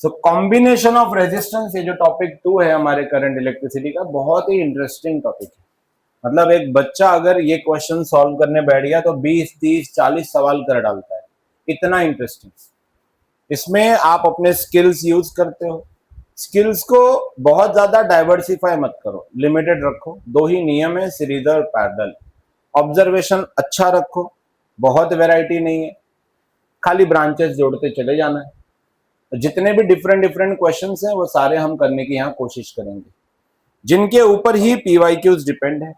So combination of resistance, ये जो topic 2 है हमारे करंट इलेक्ट्रिसिटी का, बहुत ही इंटरेस्टिंग टॉपिक है। मतलब एक बच्चा अगर ये क्वेश्चन सॉल्व करने बैठ गया तो 20, 30, 40 सवाल कर डालता है, इतना इंटरेस्टिंग। इसमें आप अपने स्किल्स यूज करते हो। स्किल्स को बहुत ज्यादा डाइवर्सिफाई मत करो, लिमिटेड रखो। दो ही नियम है, सीरीज और पैरेलल। ऑब्जर्वेशन अच्छा रखो, बहुत वैरायटी नहीं है, खाली ब्रांचेस जोड़ते चले जाना है। जितने भी डिफरेंट डिफरेंट क्वेश्चंस हैं वो सारे हम करने की यहाँ कोशिश करेंगे, जिनके ऊपर ही पीवाईक्यूज डिपेंड है।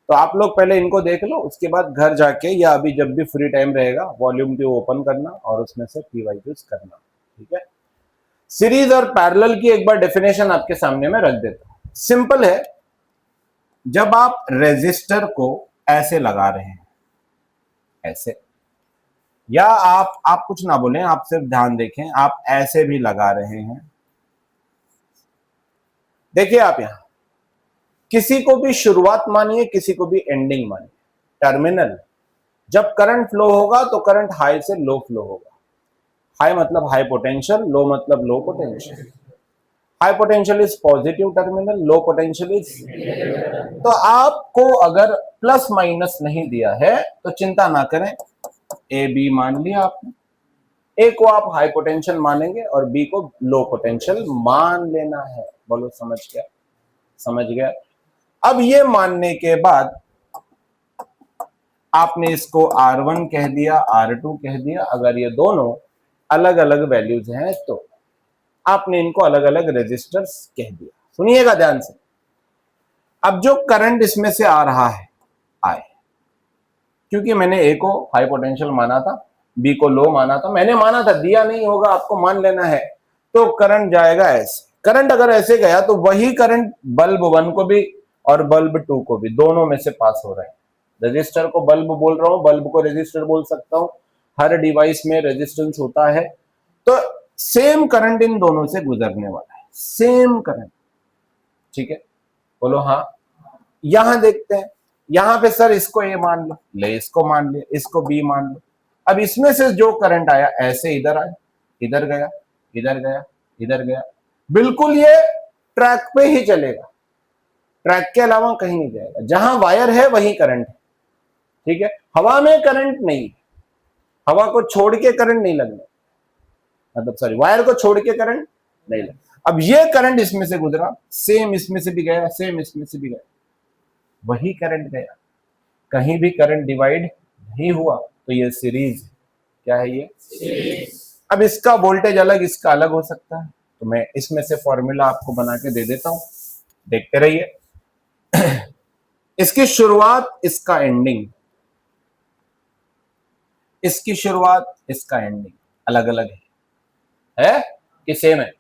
तो आप लोग पहले इनको देख लो, उसके बाद घर जाके या अभी जब भी फ्री टाइम रहेगा वॉल्यूम 2 ओपन करना और उसमें से पीवाईक्यूज करना, ठीक है। सीरीज और पैरेलल की एक बार डेफिनेशन आपके सामने में रख देता हूं। सिंपल है, जब आप रेजिस्टर को ऐसे लगा रहे हैं, ऐसे, या आप कुछ ना बोलें, आप सिर्फ ध्यान देखें, आप ऐसे भी लगा रहे हैं। देखिए आप यहां किसी को भी शुरुआत मानिए, किसी को भी एंडिंग मानिए। टर्मिनल जब करंट फ्लो होगा तो करंट हाई से लो फ्लो होगा। हाई मतलब हाई पोटेंशियल, लो मतलब low potential. High potential is positive terminal, low potential is. तो आपको अगर प्लस माइनस नहीं दिया है तो चिंता ना करें, ए बी मान लिया आपने। ए को आप हाई पोटेंशियल मानेंगे और बी को लो पोटेंशियल मान लेना है। बोलो समझ गया? समझ गया। अब ये मानने के बाद आपने इसको R1 कह दिया, R2 कह दिया। अगर ये दोनों अलग अलग वैल्यूज हैं तो आपने इनको अलग अलग रेजिस्टर्स कह दिया। सुनिएगा ध्यान से। अब जो करंट इसमें से आ रहा है, आए, क्योंकि मैंने ए को हाई पोटेंशियल माना था, बी को लो माना था, मैंने माना था, दिया नहीं होगा, आपको मान लेना है। तो करंट जाएगा ऐसे। करंट अगर ऐसे गया तो वही करंट बल्ब 1 को भी और बल्ब 2 को भी, दोनों में से पास हो रहा है। रेजिस्टर को बल्ब बोल रहा हूं, बल्ब को रेजिस्टर बोल सकता हूं। हर डिवाइस में रेजिस्टेंस होता है। तो सेम करंट इन दोनों से गुजरने वाला है, सेम करंट, ठीक है। बोलो हाँ। यहां देखते हैं, यहां पे सर इसको ए मान लो, ले इसको मान लिया, इसको बी मान लो। अब इसमें से जो करंट आया ऐसे इधर आया, इधर गया, इधर गया, इधर गया, बिल्कुल ये ट्रैक पे ही चलेगा, ट्रैक के अलावा कहीं नहीं जाएगा। जहां वायर है वहीं करंट है, ठीक है। हवा में करंट नहीं, हवा को छोड़ के करंट नहीं लगना, मतलब सॉरी, वायर को छोड़ के करंट नहीं लगना। अब ये करंट इसमें से गुजरा, सेम इसमें से भी गया, सेम इसमें से भी गया, वही करंट गया, कहीं भी करंट डिवाइड नहीं हुआ। तो ये सीरीज, क्या है ये? सीरीज। अब इसका वोल्टेज अलग, इसका अलग हो सकता है, तो मैं इसमें से फॉर्मूला आपको बना के दे देता हूं, देखते रहिए। इसकी शुरुआत, इसका एंडिंग, इसकी शुरुआत, इसका एंडिंग अलग अलग है कि सेम है?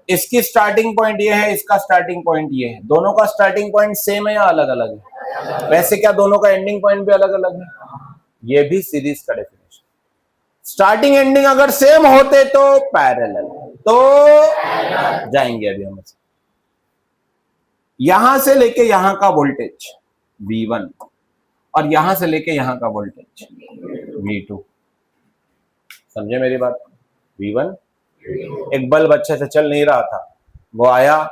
इसकी स्टार्टिंग पॉइंट ये है, इसका स्टार्टिंग पॉइंट ये है। दोनों का स्टार्टिंग पॉइंट सेम है या अलग अलग है? वैसे क्या दोनों का एंडिंग पॉइंट भी अलग अलग है? ये भी सीरीज का डेफिनेशन। स्टार्टिंग एंडिंग अगर सेम होते तो पैरेलल, तो जाएंगे अभी हम। यहां से लेके यहां का वोल्टेज V1 और यहां से लेके यहां का वोल्टेज V2, समझे मेरी बात? V1, एक बल्ब अच्छे से चल नहीं रहा था, वो आया,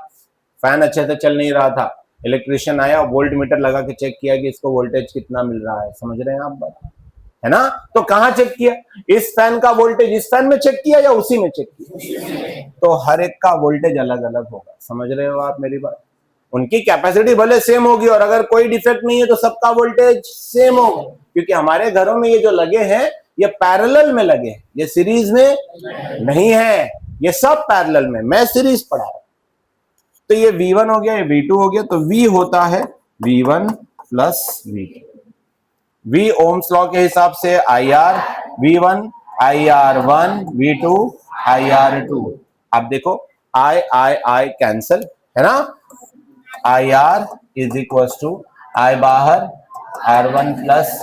फैन अच्छे से चल नहीं रहा था, इलेक्ट्रिशियन आया, वोल्ट मीटर लगा के चेक किया कि इसको वोल्टेज कितना मिल रहा है। समझ रहे हैं आप बात? है ना? तो कहां चेक किया? इस फैन का वोल्टेज इस फैन में चेक किया या उसी में चेक किया? तो हर एक का वोल्टेज अलग अलग होगा। समझ रहे हो आप मेरी बात? उनकी कैपेसिटी भले सेम होगी और अगर कोई डिफेक्ट नहीं है तो सबका वोल्टेज सेम होगा, क्योंकि हमारे घरों में ये जो लगे हैं ये पैरेलल में लगे हैं, ये सीरीज में नहीं है, ये सब पैरेलल में। मैं सीरीज पढ़ा रहा हूं। तो ये V1 हो गया, ये V2 हो गया। तो V होता है V1 plus V2। V Ohm's law के हिसाब से IR V1, IR1, V2, IR2। आप देखो I कैंसल है ना, IR is equal to I बाहर, R1 प्लस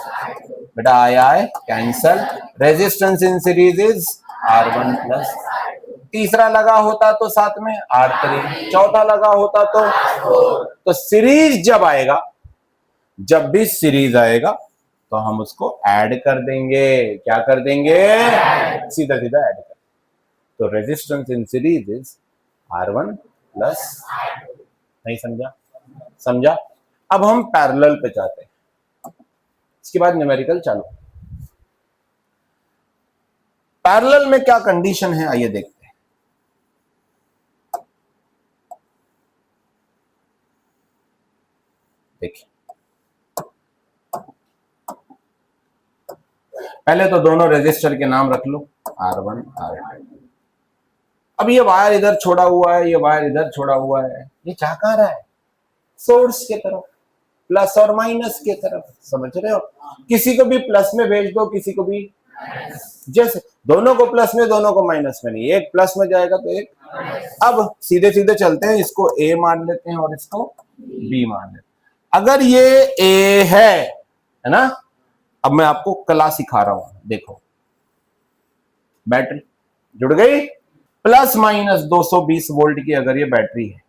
बेटा I cancel, resistance in series is R1 plus. तीसरा लगा होता तो साथ में R3, चौथा लगा होता तो सीरीज जब आएगा, जब भी सीरीज आएगा तो हम उसको ऐड कर देंगे। क्या कर देंगे? सीधा सीधा ऐड कर। तो resistance in series is R1 plus, नहीं समझा? समझा? अब हम पैरेलल पे जाते हैं, इसके बाद न्यूमेरिकल चालू। पैरेलल में क्या कंडीशन है आइए देखते हैं। देखिए पहले तो दोनों रेजिस्टर के नाम रख लो, R1 R2। अब ये वायर इधर छोड़ा हुआ है, ये वायर इधर छोड़ा हुआ है, ये जा कहां रहा है? सोर्स के तरफ, प्लस और माइनस के तरफ, समझ रहे हो? किसी को भी प्लस में भेज दो, किसी को भी, जैसे दोनों को प्लस में दोनों को माइनस में नहीं, एक प्लस में जाएगा तो एक। अब सीधे सीधे चलते हैं, इसको ए मान लेते हैं और इसको बी मान लेते हैं। अगर ये ए है ना, अब मैं आपको कला सिखा रहा हूं, देखो बैटरी जुड़ गई, प्लस माइनस 220 वोल्ट की अगर ये बैटरी है,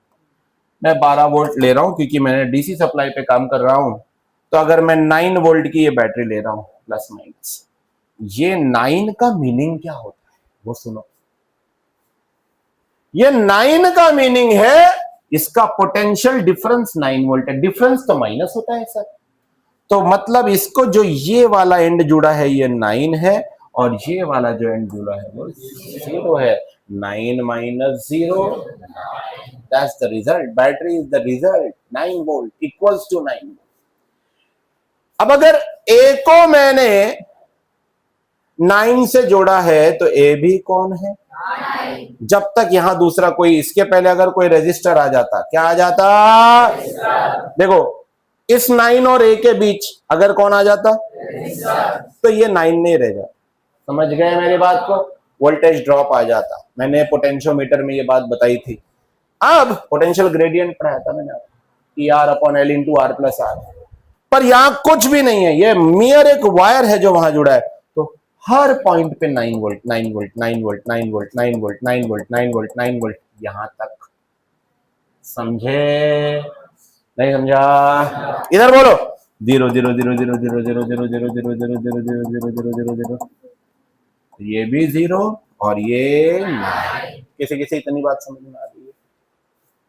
मैं 12 वोल्ट ले रहा हूं क्योंकि मैंने डीसी सप्लाई पे काम कर रहा हूं, तो अगर मैं 9 वोल्ट की ये बैटरी ले रहा हूं प्लस माइनस, ये 9 का मीनिंग क्या होता है वो सुनो। ये 9 का मीनिंग है इसका पोटेंशियल डिफरेंस 9 वोल्ट है। डिफरेंस तो माइनस होता है सर, तो मतलब इसको जो ये वाला एंड जुड़ा है ये 9 है और ये वाला जो एंड जुड़ा है वो 0 है। 9 minus 0, that's the result, battery is the result, 9 volt equals to 9 volt. अब अगर ए को मैंने 9 से जोड़ा है तो ए भी कौन है? जब तक यहां दूसरा कोई, इसके पहले अगर कोई रेजिस्टर आ जाता, क्या आ जाता? देखो इस 9 और ए के बीच अगर कौन आ जाता तो ये 9 नहीं रह जाता। समझ गए मेरी बात को? वोल्टेज ड्रॉप आ जाता। मैंने पोटेंशियोमीटर में ये बात बताई थी। अब पोटेंशियल ग्रेडियंट पढ़ाया था मैंने, PR upon L into R plus R, पर यहां कुछ भी नहीं है, ये मियर एक वायर है जो वहां जुड़ा है। तो हर पॉइंट पे 9 volt 9 volt 9 volt 9 volt 9 volt 9 volt 9 volt 9 volt यहां तक। समझे? नहीं समझा? इधर बोलो 0 0 0 0 0 0 0 0 0 0 0 0 0 0 0 0, ये भी 0 और ये 9। किसी किसी इतनी बात समझ में आ रही है?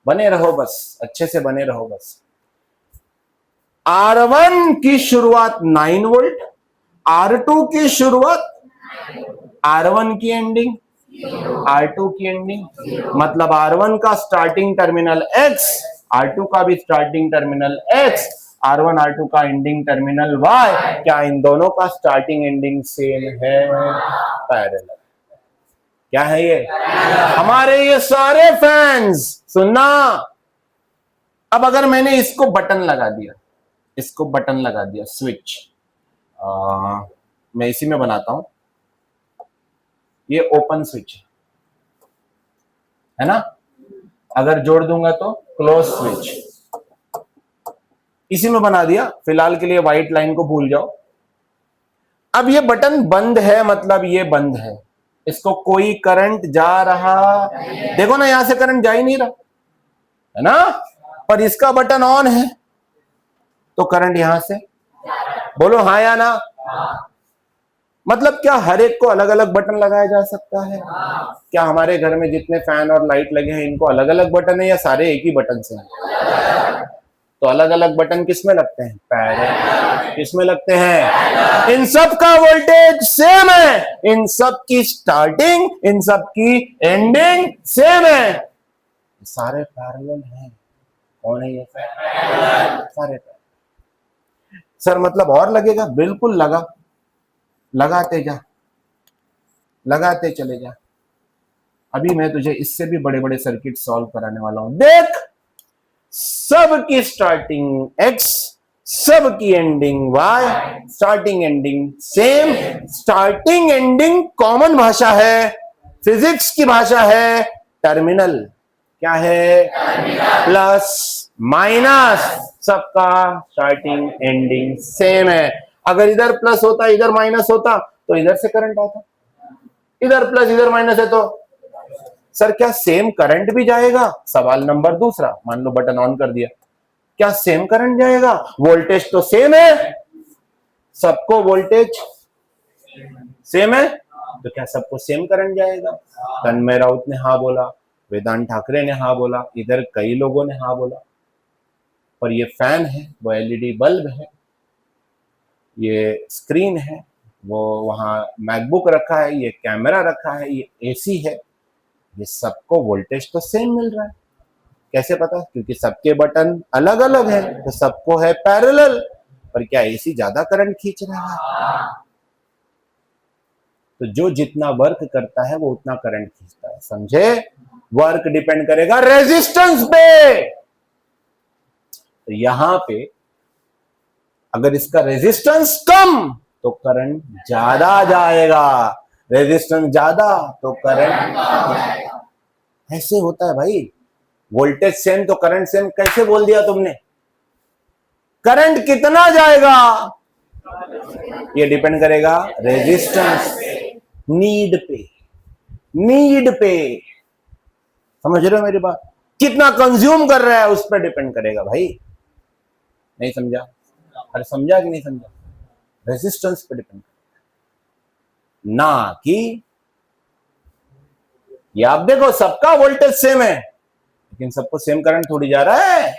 बने रहो बस, अच्छे से बने रहो बस। R1 की शुरुआत 9 वोल्ट, R2 की शुरुआत, R1 की एंडिंग, R2 की एंडिंग, मतलब R1 का स्टार्टिंग टर्मिनल X, R2 का भी starting terminal X, R1 R2 का एंडिंग टर्मिनल Y। क्या इन दोनों का स्टार्टिंग एंडिंग सेम है? पैरेलल। क्या है ये? हमारे ये सारे फैंस सुनना। अब अगर मैंने इसको बटन लगा दिया, इसको बटन लगा दिया, स्विच, मैं इसी में बनाता हूं, ये ओपन स्विच है ना, अगर जोड़ दूंगा तो क्लोज स्विच, इसी में बना दिया। फिलहाल के लिए व्हाइट लाइन को भूल जाओ। अब ये बटन बंद है, मतलब ये बंद है, इसको कोई करंट जा रहा, देखो ना यहां से करंट जा ही नहीं रहा है ना, पर इसका बटन ऑन है तो करंट यहां से, बोलो हाँ या ना? मतलब क्या हर एक को अलग अलग बटन लगाया जा सकता है? क्या हमारे घर में जितने फैन और लाइट लगे हैं इनको अलग अलग बटन है या सारे एक ही बटन से हैं? तो अलग अलग बटन किस में लगते हैं? पैरेलल। किस में लगते हैं? इन सब का वोल्टेज सेम है, इन सब की स्टार्टिंग, इन सब की एंडिंग सेम है, सारे पैरेलल हैं। कौन है ये? सारे पैरेलल। सर मतलब और लगेगा? बिल्कुल लगा, लगाते जा, लगाते चले जा। अभी मैं तुझे इससे भी बड़े बड़े सर्किट सॉल्व कराने वाला हूं। देख, सब की स्टार्टिंग X, सब की ending Y, starting ending same, starting ending common भाषा है, फिजिक्स की भाषा है टर्मिनल। क्या है? प्लस माइनस, सबका स्टार्टिंग एंडिंग सेम है। अगर इधर प्लस होता इधर माइनस होता तो इधर से करंट आता, इधर प्लस इधर माइनस है तो सर क्या सेम करंट भी जाएगा? सवाल नंबर दूसरा, मान लो बटन ऑन कर दिया, क्या सेम करंट जाएगा? वोल्टेज तो सेम है, सबको वोल्टेज सेम है, तो क्या सबको सेम करंट जाएगा? तन्मय राउत ने हाँ बोला, वेदांत ठाकरे ने हाँ बोला, इधर कई लोगों ने हाँ बोला। पर ये फैन है, वो एलईडी बल्ब है, ये स्क्रीन है, वो वहां मैकबुक रखा है, ये कैमरा रखा है, ये एसी है, ये सबको वोल्टेज तो सेम मिल रहा है। कैसे पता? क्योंकि सबके बटन अलग अलग है, तो सबको है पैरेलल। पर क्या एसी ज्यादा करंट खींच रहा है? तो जो जितना वर्क करता है वो उतना करंट खींचता है, समझे? वर्क डिपेंड करेगा रेजिस्टेंस पे। तो यहां पे अगर इसका रेजिस्टेंस कम तो करंट ज्यादा जाएगा, रेजिस्टेंस ज्यादा तो करंट। ऐसे होता है भाई। वोल्टेज सेम तो करंट सेम कैसे बोल दिया तुमने? करंट कितना जाएगा ये डिपेंड करेगा रेजिस्टेंस, नीड पे, नीड पे। समझ रहे हो मेरी बात? कितना कंज्यूम कर रहा है उस पर डिपेंड करेगा भाई। नहीं समझा? अरे समझा कि नहीं समझा? रेजिस्टेंस पे डिपेंड करेगा, ना कि ये आप देखो सबका वोल्टेज सेम है लेकिन सबको सेम करंट थोड़ी जा रहा है,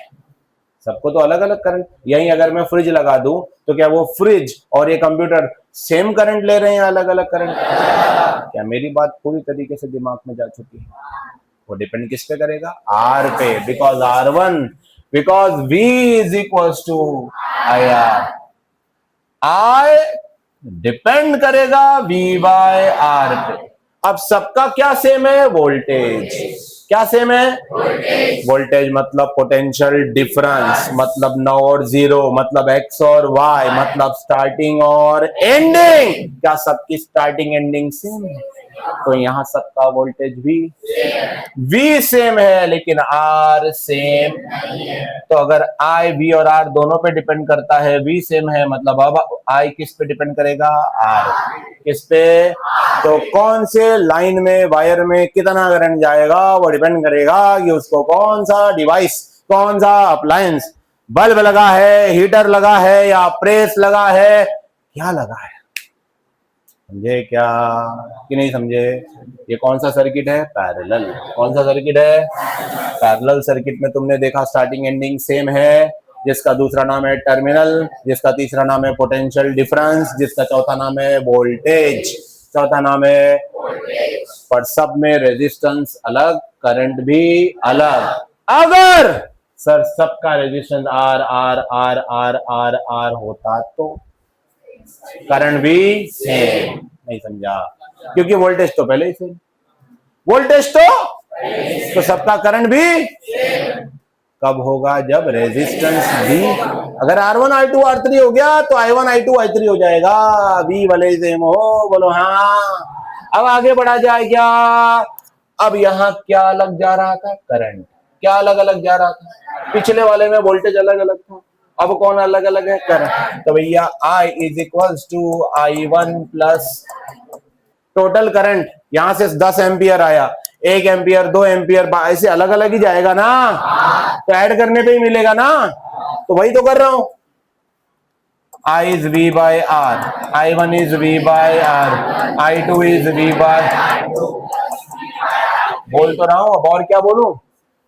सबको तो अलग अलग करंट। यही अगर मैं फ्रिज लगा दूं तो क्या वो फ्रिज और ये कंप्यूटर सेम करंट ले रहे हैं, अलग अलग करंट? क्या मेरी बात पूरी तरीके से दिमाग में जा चुकी है? वो डिपेंड किस पे करेगा? आर पे, because R1, because V is equal to IR। I depend करेगा V बाय R पे। अब सबका क्या सेम है? वोल्टेज। क्या सेम है? वोल्टेज मतलब पोटेंशियल डिफरेंस, मतलब नो और जीरो, मतलब एक्स और वाई, मतलब स्टार्टिंग और एंडिंग। क्या सबकी स्टार्टिंग एंडिंग सेम है? तो यहां सबका वोल्टेज V सेम है लेकिन R सेम नहीं है। तो अगर I, V और R दोनों पे डिपेंड करता है, V सेम है, मतलब अब I किस पे डिपेंड करेगा? R। किस पे? तो कौन से लाइन में, वायर में कितना करंट जाएगा वो डिपेंड करेगा कि उसको कौन सा डिवाइस, कौन सा अप्लायंस, बल्ब लगा है, हीटर लगा है या प्रेस लगा है, क्या लगा है। समझे क्या कि नहीं समझे? ये कौन सा सर्किट है? पैरेलल। कौन सा सर्किट है? पैरेलल सर्किट में तुमने देखा स्टार्टिंग एंडिंग सेम है, जिसका दूसरा नाम है टर्मिनल, जिसका तीसरा नाम है पोटेंशियल डिफरेंस, जिसका चौथा नाम है वोल्टेज, चौथा नाम है पर सब में रेजिस्टेंस अलग, करंट भी अलग। अगर सर सबका resistance R R R R R R होता तो करंट भी सेम। नहीं समझा? क्योंकि वोल्टेज तो पहले ही सेम, वोल्टेज तो सबका करंट भी कब होगा? जब रेजिस्टेंस भी, अगर R1 R2 R3 हो गया तो I1 I2 I3 हो जाएगा, V भले सेम हो। बोलो हाँ। अब आगे बढ़ा जाए क्या? अब यहां क्या अलग जा रहा था? करंट। क्या अलग अलग जा रहा था? पिछले वाले में वोल्टेज अलग अलग था, अब कौन अलग अलग है? करंट। तो भैया I is equal to I1 plus total current, यहां से 10 एम्पियर आया, 1 एम्पियर 2 एम्पियर ऐसे अलग अलग ही जाएगा ना, तो ऐड करने पे ही मिलेगा ना। तो वही तो कर रहा हूं। I is V by R, I1 is V by R, I2 is V by, बोल तो रहा हूं, अब और क्या बोलूं?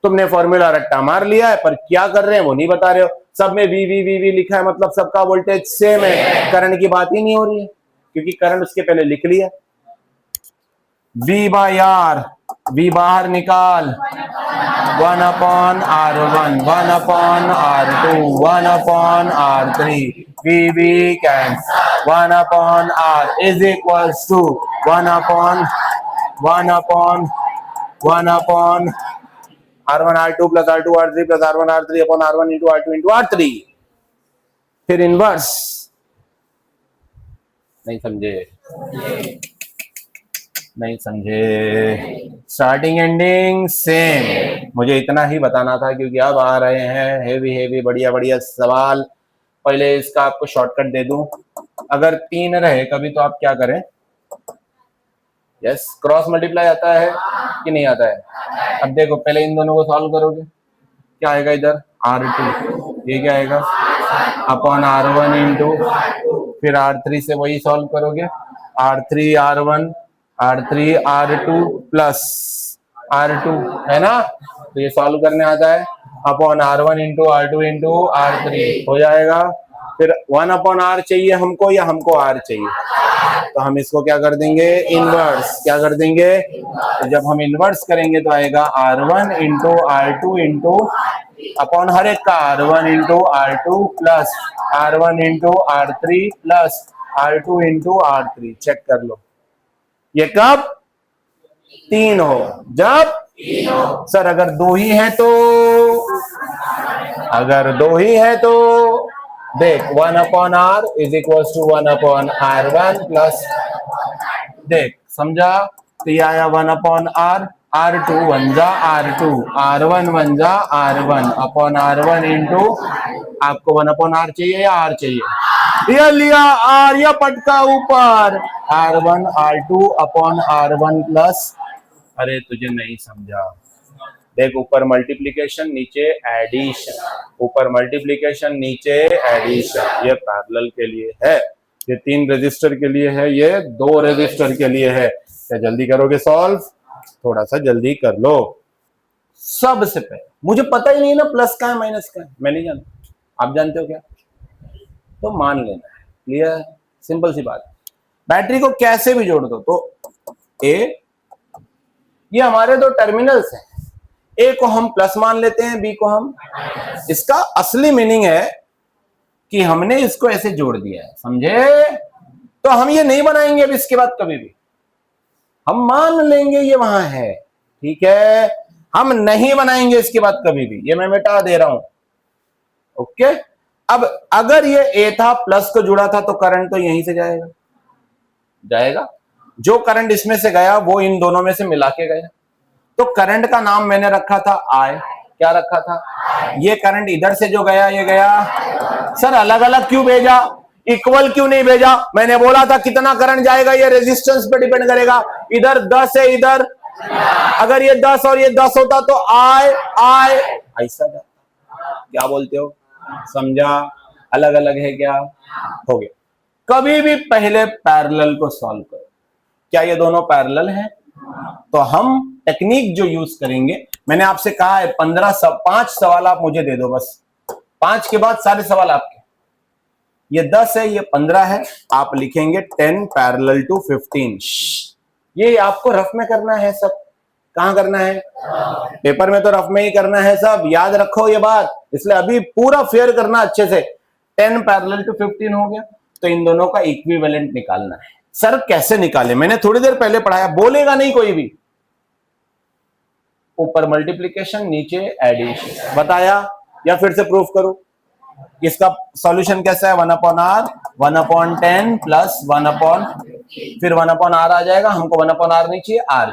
तुमने फॉर्मूला रट्टा मार लिया है पर क्या कर रहे हैं वो नहीं बता रहे हो। सब में V V V V लिखा है, मतलब सबका वोल्टेज सेम है, करंट की बात ही नहीं हो रही है क्योंकि करंट उसके पहले लिख लिया। V by R, V बाहर निकाल, 1 upon R1, 1 upon R2, 1 upon R3, V can 1 upon R is equals to 1 upon R1 R2 plus R2 R3 plus R1 R3 upon R1 into R2 into R3। फिर inverse. नहीं समझे? नहीं समझे? Starting ending same. मुझे इतना ही बताना था क्योंकि अब आ रहे हैं हेवी हेवी बढ़िया बढ़िया सवाल। पहले इसका आपको शॉर्टकट दे दूं, अगर 3 रहे कभी तो आप क्या करें? यस, क्रॉस मल्टीप्लाई आता है कि नहीं आता है? अब देखो पहले इन दोनों को सॉल्व करोगे, क्या आएगा इधर? R2, ये क्या आएगा? अपॉन R1 इंटू, फिर R3 से वही सॉल्व करोगे, R3 R1 R3 R2 plus R2 है ना, तो ये सॉल्व करने आता है, upon R1 into R2 into R3 हो जाएगा। फिर 1 अपॉन R चाहिए हमको या हमको R चाहिए, तो हम इसको क्या कर देंगे, इनवर्स। क्या कर देंगे, तो जब हम इनवर्स करेंगे तो आएगा R1 into R2 into upon her एक का R1 into R2 plus R1 into R3 plus R2 into R3। Check कर लो, ये कब 3 हो, जब सर अगर 2 ही है तो, अगर 2 ही है तो देख 1 upon R is equal to 1 upon R1 plus, देख समझा, तो ये आया 1 अपॉन R, R2 वन जा R2, R1 वन जा R1 अपॉन R1 इंटू, आपको 1 अपॉन R चाहिए या R चाहिए, ये लिया R या पटका ऊपर, R1 R2 upon R1 plus, अरे तुझे नहीं समझा, देख ऊपर मल्टीप्लिकेशन नीचे एडिशन, ऊपर मल्टीप्लिकेशन नीचे एडिशन, ये पैरेलल के लिए है, ये 3 रजिस्टर के लिए है, ये 2 रजिस्टर के लिए है। क्या जल्दी करोगे सॉल्व, थोड़ा सा जल्दी कर लो। सबसे पहले मुझे पता ही नहीं ना प्लस का है माइनस का है, मैं नहीं जानता, आप जानते हो क्या, तो मान लेना है, क्लियर, सिंपल सी बात। बैटरी को कैसे भी जोड़ दो, तो ये हमारे 2 टर्मिनल्स हैं, ए को हम प्लस मान लेते हैं, बी को हम, इसका असली मीनिंग है कि हमने इसको ऐसे जोड़ दिया है, समझे, तो हम ये नहीं बनाएंगे अब इसके बाद कभी भी, हम मान लेंगे ये वहां है, ठीक है, हम नहीं बनाएंगे इसके बाद कभी भी, ये मैं मिटा दे रहा हूं, ओके। अब अगर ये ए था प्लस को जुड़ा था तो करंट तो यहीं से जाएगा, जाएगा, जो करंट इसमें से गया वो इन दोनों में से मिला के गया, तो करंट का नाम मैंने रखा था आई, क्या रखा था, ये करंट इधर से जो गया ये गया, सर अलग अलग क्यों भेजा, इक्वल क्यों नहीं भेजा, मैंने बोला था कितना करंट जाएगा ये रेजिस्टेंस पे डिपेंड करेगा, इधर 10 है इधर, अगर ये 10 और ये 10 होता तो आई आई ऐसा जाता, क्या बोलते हो, समझा, अलग अलग है क्या, हो गया। कभी भी पहले पैरेलल को सॉल्व करो, क्या ये दोनों पैरेलल हैं, तो हम टेक्निक जो यूज करेंगे, मैंने आपसे कहा है 5 सवाल आप मुझे दे दो बस, 5 के बाद सारे सवाल आपके, ये 10 है ये 15 है, आप लिखेंगे 10 पैरेलल टू 15, ये आपको रफ में करना है सब, कहां करना है, पेपर में तो रफ में ही करना है सब, याद रखो ये बात, इसलिए अभी पूरा फेयर करना अच्छे से। 10 पैरेलल टू 15 हो गया, तो इन दोनों का इक्विवेलेंट निकालना है। सर कैसे निकाले, मैंने थोड़ी देर पहले पढ़ाया, बोलेगा नहीं कोई भी, ऊपर मल्टीप्लिकेशन नीचे एडिशन, बताया या फिर से प्रूफ करूं, इसका सॉल्यूशन कैसा है, 1 upon R 1 upon 10 plus 1 upon, फिर 1 अपॉन R आ जाएगा, हमको 1 अपॉन R नहीं चाहिए, R।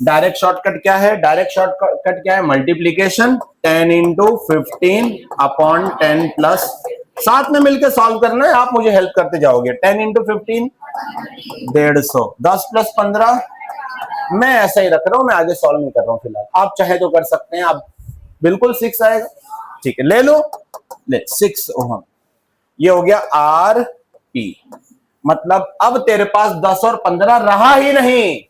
डायरेक्ट शॉर्टकट क्या है, डायरेक्ट शॉर्टकट क्या है, मल्टीप्लीकेशन 10 इंटू 15 अपॉन 10 प्लस, साथ में मिलकर सॉल्व करना है, आप मुझे हेल्प करते जाओगे, 10 इंटू 15 150, 10 प्लस 15, मैं ऐसा ही रख रहा हूं, मैं आगे सॉल्व नहीं कर रहा हूं फिलहाल, आप चाहे तो कर सकते हैं, आप बिल्कुल 6 आएगा, ठीक है, ले लो, ले 6 ओम, ये हो गया आर पी, मतलब अब तेरे पास 10 और 15 रहा ही नहीं,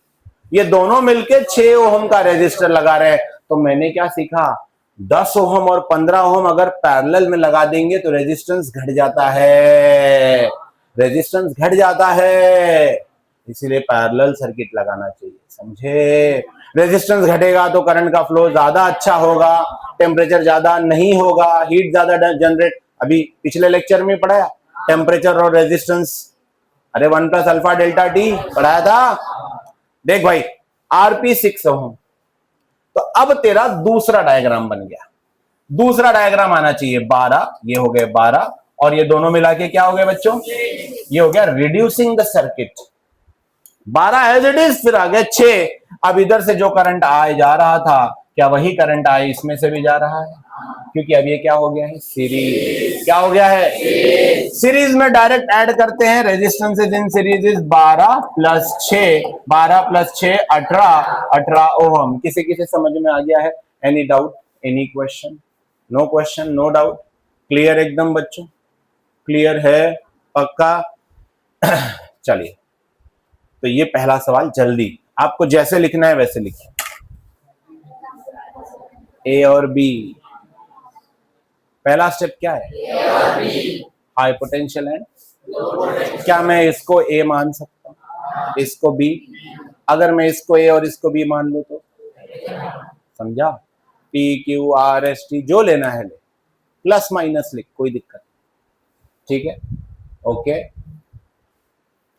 ये दोनों मिलके 6 ओम का रेजिस्टर लगा रहे हैं। तो मैंने क्या सीखा, 10 ओम और 15 ओम अगर पैरेलल में लगा देंगे तो रेजिस्टेंस घट जाता है, रेजिस्टेंस घट जाता है, इसीलिए पैरेलल सर्किट लगाना चाहिए, समझे, रेजिस्टेंस घटेगा तो करंट का फ्लो ज्यादा अच्छा होगा, टेम्परेचर ज्यादा नहीं होगा, हीट ज्यादा जनरेट, अभी पिछले लेक्चर में पढ़ाया टेम्परेचर और रेजिस्टेंस, अरे 1 प्लस अल्फा डेल्टा टी पढ़ाया था, देख भाई आरपी 6 ओम, तो अब तेरा दूसरा डायग्राम बन गया, दूसरा डायग्राम आना चाहिए 12, ये हो गए 12 और ये दोनों मिला के क्या हो गया बच्चों, ये हो गया reducing the circuit, 12 as it is, फिर आ गया 6, अब इधर से जो करंट आए जा रहा था क्या वही करंट आए इसमें से भी जा रहा है, क्योंकि अब ये क्या हो गया है, सीरीज, क्या हो गया है, सीरीज में डायरेक्ट ऐड करते हैं, resistance is in series is 12 plus 6, 12 plus 6 18 ohm, किसी किसी समझ में आ गया है, any doubt, any question, no question no doubt, clear एकदम बच्चों, क्लियर है पक्का, चलिए, तो ये पहला सवाल जल्दी आपको जैसे लिखना है वैसे लिखिए, ए और बी। पहला स्टेप क्या है? हाई पोटेंशियल है। क्या मैं इसको ए मान सकता हूं, इसको बी? अगर मैं इसको ए और इसको बी मान लूं तो समझा? P Q R S T जो लेना है ले, प्लस माइनस लिख, कोई दिक्कत नहीं, ठीक है? ओके।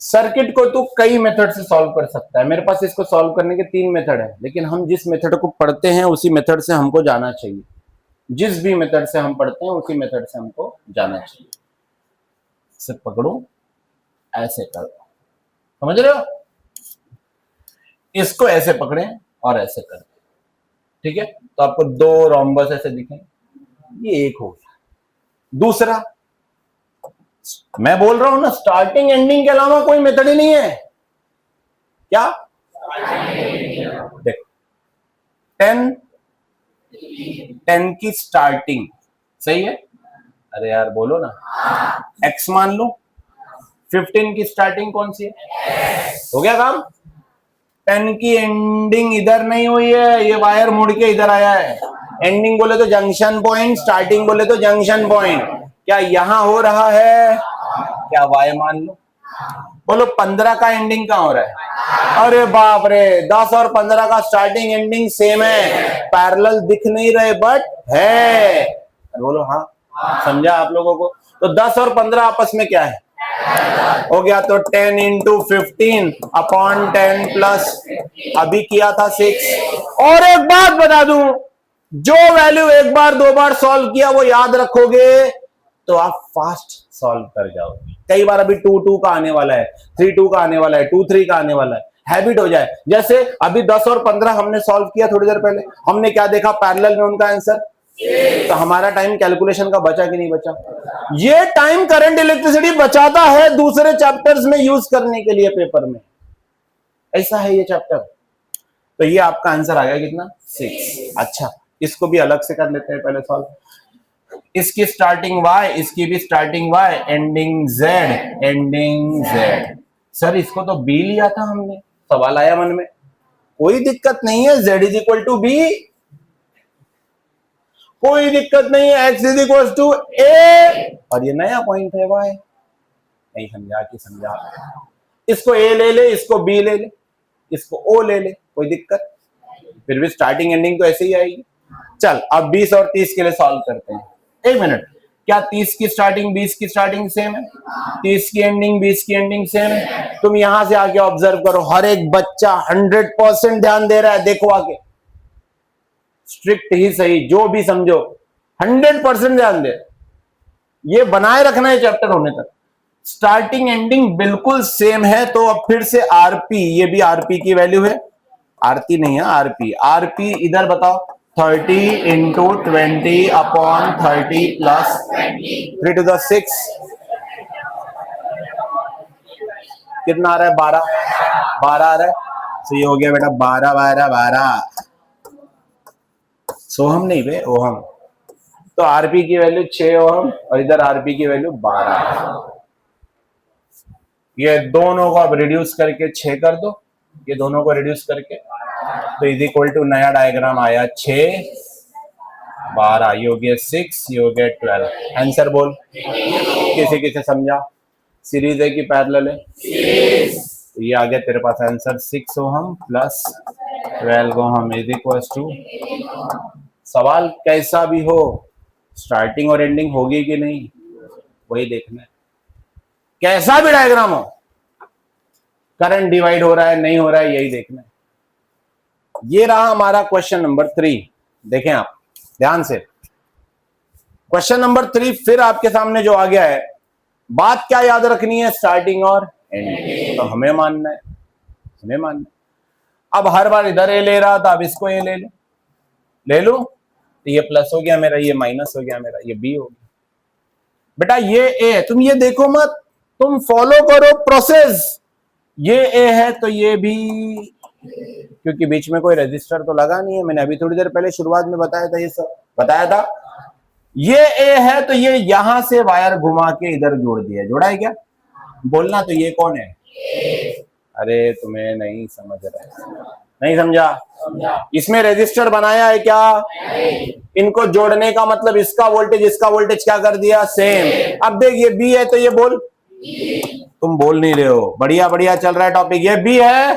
सर्किट को तो कई मेथड से सॉल्व कर सकता है, मेरे पास इसको सॉल्व करने के 3 मेथड है, लेकिन हम जिस मेथड को पढ़ते हैं उसी मेथड से हमको जाना चाहिए। जिस भी मेथड से हम पढ़ते हैं उसी मेथड से हमको जाना चाहिए। इसे पकड़ो, ऐसे कर दो, समझ रहे हो? इसको ऐसे पकड़े और ऐसे कर दो, ठीक है? तो आपको 2 रोम्बस ऐसे दिखेंगे, ये एक हो गया। दूसरा, मैं बोल रहा हूं ना, स्टार्टिंग एंडिंग के अलावा कोई मेथड ही नहीं है। क्या? देखो 10 की स्टार्टिंग सही है, अरे यार बोलो ना, x मान लो। 15 की स्टार्टिंग कौन सी है? हो गया काम। 10 की एंडिंग इधर नहीं हुई है, ये वायर मुड़ के इधर आया है। एंडिंग बोले तो जंक्शन पॉइंट, स्टार्टिंग बोले तो जंक्शन पॉइंट। क्या यहां हो रहा है? क्या y मान लो। बोलो 15 का एंडिंग कहां हो रहा है? अरे बाप रे, 10 और 15 का स्टार्टिंग एंडिंग सेम है, पैरेलल दिख नहीं रहे बट है। बोलो हाँ, समझा आप लोगों को? तो 10 और 15 आपस में क्या है? हो गया। तो 10 इंटू 15 अपॉन 10 प्लस अभी किया था 6। और एक बात बता दूं, जो वैल्यू एक बार 2 बार सॉल्व किया वो याद रखोगे तो आप फास्ट सॉल्व कर जाओगे। कई बार अभी 2 का आने वाला है, 3 का आने वाला है, 2 का आने वाला है, हैबिट हो जाए। जैसे अभी 10 और 15 हमने सॉल्व किया थोड़ी देर पहले, हमने क्या देखा? पैरेलल में उनका आंसर। तो हमारा टाइम कैलकुलेशन का बचा कि नहीं बचा? ये टाइम करंट इलेक्ट्रिसिटी बचाता है दूसरे चैप्टर्स में यूज करने के लिए पेपर में, ऐसा है ये चैप्टर। तो ये आपका आंसर आ गया कितना? 6। अच्छा, इसको भी अलग से कर लेते हैं पहले सॉल्व। इसकी स्टार्टिंग y, इसकी भी starting y, ending z, ending z। Sir इसको तो b लिया था हमने, सवाल आया मन में। कोई दिक्कत नहीं है, z is equal to B, कोई दिक्कत नहीं है, x is equal to a, और ये नया पॉइंट है y। नहीं समझा कि समझा? इसको a ले ले, इसको b ले ले, इसको o ले ले, कोई दिक्कत? फिर भी स्टार्टिंग एंडिंग तो ऐसे ही आएगी। चल अब 20 और 30 के लिए सॉल्व करते हैं। 1 मिनट, क्या 30 की स्टार्टिंग 20 की स्टार्टिंग सेम है? 30 की एंडिंग 20 की एंडिंग सेम है? तुम यहां से आके ऑब्जर्व करो, हर एक बच्चा 100% ध्यान दे रहा है। देखो आगे, स्ट्रिक्ट ही सही, जो भी समझो 100% ध्यान दे। ये बनाए रखना है चैप्टर होने तक। स्टार्टिंग एंडिंग बिल्कुल सेम है, तो अब फिर से आरपी, ये भी आरपी की वैल्यू है, आरती नहीं है आरपी। आरपी इधर बताओ, 30 into 20 upon 30 plus 3 to the 6 कितना आ रहा है? 12 आ रहा है। तो ये हो गया बेटा 12 12 12, सोहम नहीं बे, ओहम। तो आरपी की वैल्यू 6 ओहम और इधर आरपी की वैल्यू 12। ये दोनों को अब रिड्यूस करके 6 कर दो, ये दोनों को रिड्यूस करके, तो इज इक्वल टू नया डायग्राम आया 6 12, ये हो गया 6, ये हो गया 12। आंसर बोल, किसी किसी समझा? सीरीज है कि पैरेलल है? तो ये आ गया तेरे पास answer 6 ohm plus 12 ohm is equal to. सवाल कैसा भी हो, स्टार्टिंग और एंडिंग होगी कि नहीं वही देखना है। कैसा भी डायग्राम हो, करंट डिवाइड हो रहा है नहीं हो रहा है, यही देखना है। ये रहा हमारा क्वेश्चन नंबर 3। देखें आप ध्यान से, क्वेश्चन नंबर 3 फिर आपके सामने जो आ गया है, बात क्या याद रखनी है? स्टार्टिंग और एंडिंग। तो हमें मानना है, हमें मानना है। अब हर बार इधर ए ले रहा था, अब इसको ए ले लो, तो ये प्लस हो गया मेरा, ये माइनस हो गया मेरा, ये बी हो गया। बेटा ये ए है, तुम ये देखो मत, तुम फॉलो करो प्रोसेस। ये ए है तो ये भी, क्योंकि बीच में कोई रजिस्टर तो लगा नहीं है, मैंने अभी थोड़ी देर पहले शुरुआत में बताया था, ये सब बताया था। ये ए है तो ये यहां से वायर घुमा के इधर जोड़ दिया, जोड़ा है क्या? बोलना, तो ये कौन है? अरे तुम्हें नहीं समझ रहा, नहीं समझा? इसमें रेजिस्टर बनाया है क्या? इनको जोड़ने का मतलब इसका वोल्टेज क्या कर दिया? सेम। अब देख ये बी है तो ये बोल, तुम बोल नहीं रहे हो। बढ़िया बढ़िया चल रहा है टॉपिक। ये बी है,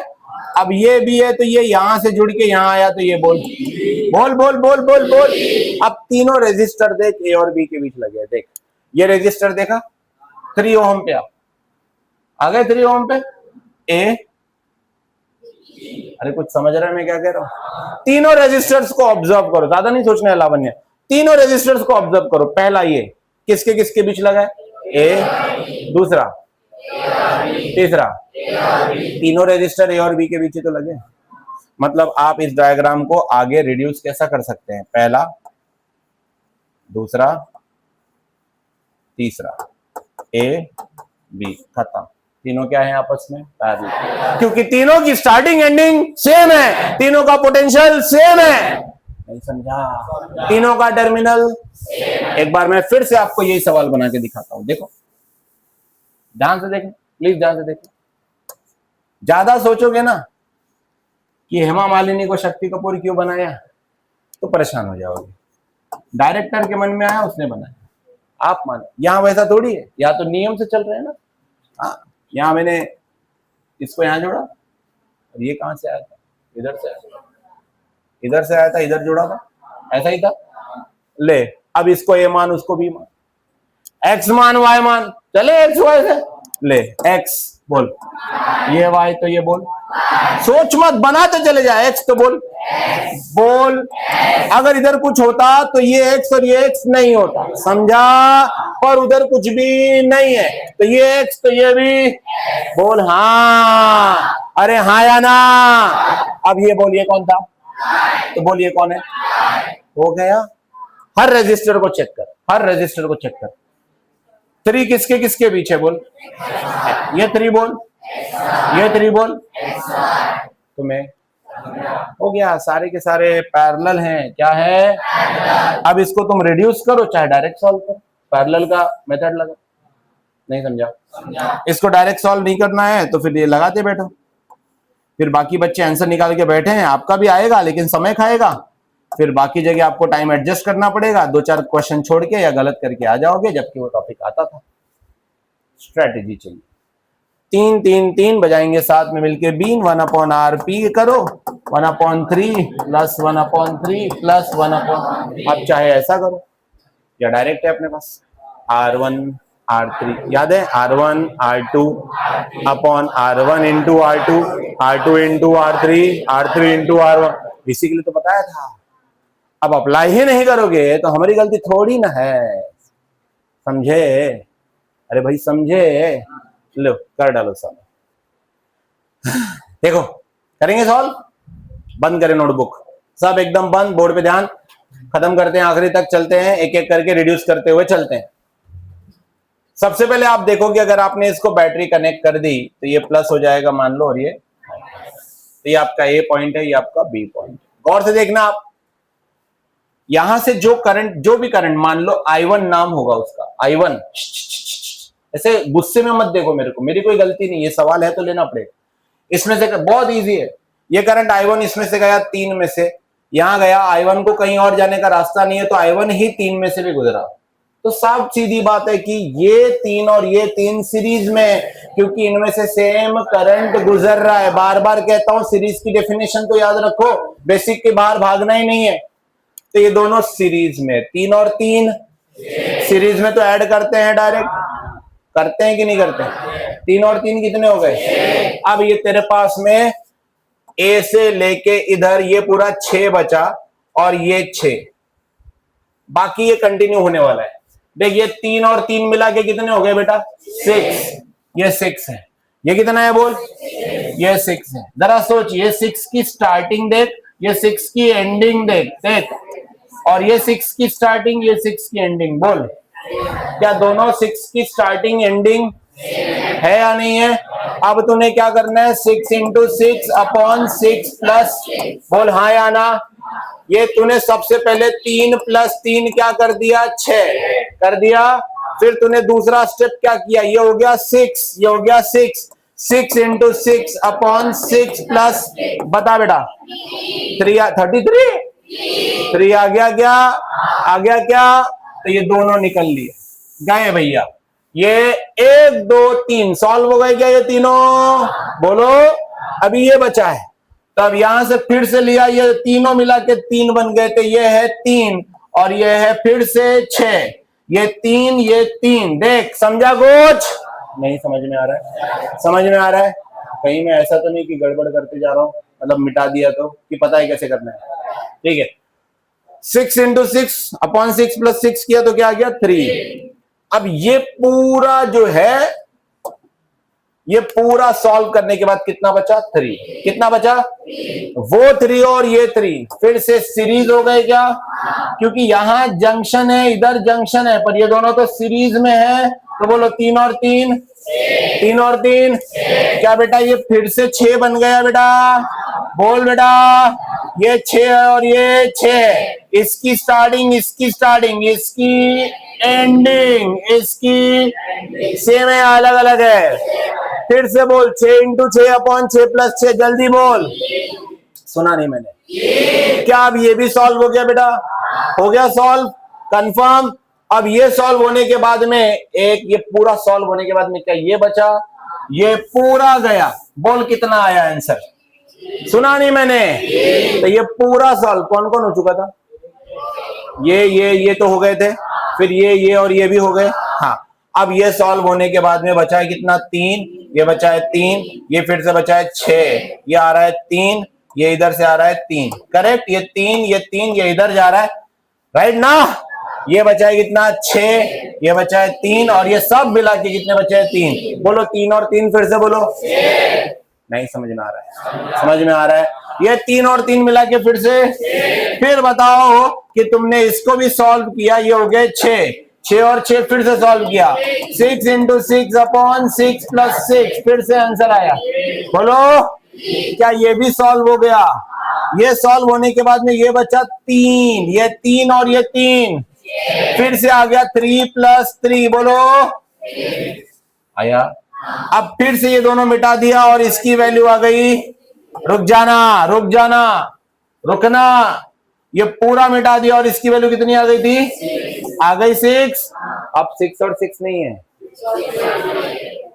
अब ये बी है तो ये यहां से जुड़ के यहां आया तो ये बोल बोल बोल बोल बोल बोल। अब तीनों रेजिस्टर देख ए और बी के बीच लगे। देख ये रेजिस्टर देखा 3 ओम पे, आ गए 3 ओम पे ए। अरे कुछ समझ रहे हैं मैं क्या कह रहा हूं? तीनों रेजिस्टर्स को ऑब्जर्व करो, ज्यादा नहीं सोचना है लावण्य। तीनों रेजिस्टर्स को ऑब्जर्व करो। पहला ये किसके किसके बीच लगा है? ए, दूसरा, तीसरा, तीनों रेजिस्टर ए और बी के बीच ही तो लगे। मतलब आप इस डायग्राम को आगे रिड्यूस कैसा कर सकते हैं? पहला, दूसरा, तीसरा, ए बी, खत्म। तीनों क्या है आपस में? पैरेलल, क्योंकि तीनों की स्टार्टिंग एंडिंग सेम है, तीनों का पोटेंशियल सेम है। नहीं समझा? तीनों का टर्मिनल। एक बार मैं फिर से आपको यही सवाल बना के दिखाता हूं, देखो ध्यान से देखो, प्लीज ध्यान से देखो। ज्यादा सोचोगे ना कि हेमा मालिनी को शक्ति कपूर क्यों बनाया तो परेशान हो जाओगे। डायरेक्टर के मन में आया उसने बनाया, आप मानो। यहां वैसा थोड़ी है, या तो नियम से चल रहे हैं ना। हाँ, यहां मैंने इसको यहां जोड़ा और ये कहां से आया था? इधर से आया था, इधर से आया था, इधर जोड़ा था, ऐसा ही था। ले अब इसको ए मान, उसको बी मान, एक्स मान वाई मान, चले एक्स वाई से। ले एक्स बोल, ये वाई तो ये बोल, सोच मत, बनाते चले जाए। एक्स तो बोल बोल। अगर इधर कुछ होता तो ये एक्स और ये एक्स नहीं होता, समझा? पर उधर कुछ भी नहीं है तो ये एक्स तो ये भी बोल। हाँ, अरे हाँ या ना? अब ये बोल, ये कौन था? तो बोल ये कौन है? हो गया। हर रेजिस्टर को चेक कर, हर रेजिस्टर को चेक कर। 3 किसके किसके बीच है? बोल ये 3 बोल, ये 3 बोल। तुम्हें हो गया, सारे के सारे पैरेलल हैं। क्या है? अब इसको तुम रिड्यूस करो चाहे डायरेक्ट सॉल्व करो, पैरेलल का मेथड लगा। नहीं समझा? इसको डायरेक्ट सॉल्व नहीं करना है तो फिर ये लगाते बैठो, फिर बाकी बच्चे आंसर निकाल के बैठे हैं। आपका भी आएगा लेकिन समय खाएगा, फिर बाकी जगह आपको टाइम एडजस्ट करना पड़ेगा। 2-4 क्वेश्चन छोड़ के या गलत करके आ जाओगे, जबकि वो टॉपिक आता था। स्ट्रेटेजी चाहिए। 3 3 3 बजाएंगे साथ में मिलके। बीन 1/RP करो, 1/3 प्लस 1/3 प्लस 1/, अब चाहे ऐसा करो या डायरेक्ट है अपने पास। R1 R3 याद है? R1 R2 upon R1 into R2, R2 into R3, R3 into R1। इसी के लिए तो बताया था। अब अप्लाई ही नहीं करोगे तो हमारी गलती थोड़ी ना है, समझे? अरे भाई समझे? लो कर डालो सॉल्व। देखो करेंगे सॉल्व। बंद करें नोटबुक, सब एकदम बंद, बोर्ड पे ध्यान। खत्म करते हैं, आखिरी तक चलते हैं, एक एक करके रिड्यूस करते हुए चलते हैं। सबसे पहले आप देखो कि अगर आपने इसको बैटरी कनेक्ट कर दी तो ये प्लस हो जाएगा मान लो, और ये तो ये आपका ए पॉइंट है, ये आपका बी पॉइंट। गौर से देखना आप, यहां से जो करंट, जो भी करंट, मान लो I1 नाम होगा उसका, I1। ऐसे गुस्से में मत देखो मेरे को, मेरी कोई गलती नहीं, ये सवाल है तो लेना पड़ेगा। इसमें से बहुत इजी है, ये करंट I1 इसमें से गया 3 में से, यहां गया। I1 को कहीं और जाने का रास्ता नहीं है तो I1 ही 3 में से भी गुजरा। तो साफ सीधी बात है कि ये 3 और ये 3 सीरीज में, क्योंकि इनमें से सेम करंट गुजर रहा है। बार बार कहता हूं सीरीज की डेफिनेशन तो याद रखो, बेसिक के बाहर भागना ही नहीं है। तो ये दोनों सीरीज में, 3 और 3 सीरीज में तो ऐड करते हैं, डायरेक्ट करते हैं कि नहीं करते? 3 और 3 कितने हो गए? अब ये तेरे पास में ए से लेके इधर ये पूरा 6 बचा और ये 6, बाकी ये कंटिन्यू होने वाला है। देख ये 3 और 3 मिला के कितने हो गए बेटा? 6। ये 6 है, ये कितना है बोल? ये 6 है। जरा सोच, ये 6 की स्टार्टिंग देख, ये 6 की एंडिंग देख, देख, और ये 6 की स्टार्टिंग, ये 6 की एंडिंग। बोल क्या दोनों 6 की स्टार्टिंग एंडिंग है या नहीं है? अब तूने क्या करना है? 6 इंटू 6 अपॉन 6 प्लस, बोल हाँ या ना? ये तूने सबसे पहले 3 प्लस 3 क्या कर दिया? 6 कर दिया। फिर तूने दूसरा स्टेप क्या किया? ये हो गया 6, ये हो गया 6। 6 इंटू 6 अपॉन 6 प्लस, बता बेटा 33, 3 आ गया क्या, आ गया क्या, तो ये दोनों निकल लिए गए भैया। ये 1 2 3 सॉल्व हो गए क्या ये तीनों, बोलो। अभी ये बचा है, तो अब यहां से फिर से लिया, ये तीनों मिला के 3 बन गए, तो ये है 3 और ये है फिर से 6, ये 3 ये 3। देख समझा कुछ नहीं, समझ में आ रहा है, समझ में आ रहा है। कहीं मैं ऐसा तो नहीं कि गड़बड़ करते जा रहा हूं, मतलब मिटा दिया तो, कि पता है कैसे करना है, ठीक है। 6 इंटू 6 अपॉन 6 प्लस 6 किया तो क्या आ गया 3। अब ये पूरा जो है, ये पूरा सॉल्व करने के बाद कितना बचा 3, कितना बचा, वो 3 और ये 3 फिर से सीरीज हो गए क्या, क्योंकि यहां जंक्शन है इधर जंक्शन है, पर ये दोनों तो सीरीज में है, तो बोलो 3 और 3, 3 और 3 क्या बेटा, ये फिर से 6 बन गया बेटा, बोल बेटा, ये 6 और ये 6, इसकी स्टार्टिंग इसकी स्टार्टिंग इसकी एंडिंग इसकी सेम है, अलग अलग है। फिर से बोल 6 इंटू 6 अपॉन 6 प्लस 6, जल्दी बोल, सुना नहीं मैंने, क्या अब ये भी सॉल्व हो गया बेटा, हो गया सॉल्व, कंफर्म। अब ये सॉल्व होने के बाद में एक, ये पूरा सॉल्व होने के बाद में क्या ये बचा, ये पूरा गया, बोल कितना आया आंसर, सुना नहीं मैंने, तो ये पूरा सॉल्व कौन कौन हो चुका था, ये तो हो गए थे, फिर ये और ये भी हो गए, हाँ। अब ये सॉल्व होने के बाद में बचा है कितना 3, ये बचा है 3, ये फिर से बचा है 6, ये आ रहा है 3, ये इधर से आ रहा है 3, करेक्ट, ये 3 ये 3 ये इधर जा रहा है, राइट ना, ये बचा है कितना 6, ये बचा है 3 और ये सब मिला के कितने बचे हैं 3, बोलो 3 और 3 फिर से बोलो, नहीं समझ में आ रहा है, समझ में आ रहा है, ये 3 और 3 मिला के फिर से, फिर बताओ कि तुमने इसको भी सॉल्व किया, ये हो गए 6 और 6 फिर से सॉल्व किया, 6 इंटू 6 अपॉन 6 प्लस 6 फिर से आंसर आया, बोलो क्या ये भी सॉल्व हो गया। ये सॉल्व होने के बाद में ये बचा 3, ये 3 और ये 3 फिर से आ गया 3 प्लस 3, बोलो आया। अब फिर से ये दोनों मिटा दिया और इसकी वैल्यू आ गई, रुक जाना रुक जाना रुकना, ये पूरा मिटा दिया और इसकी वैल्यू कितनी आ गई थी, आ गई 6। अब 6 और 6 नहीं है,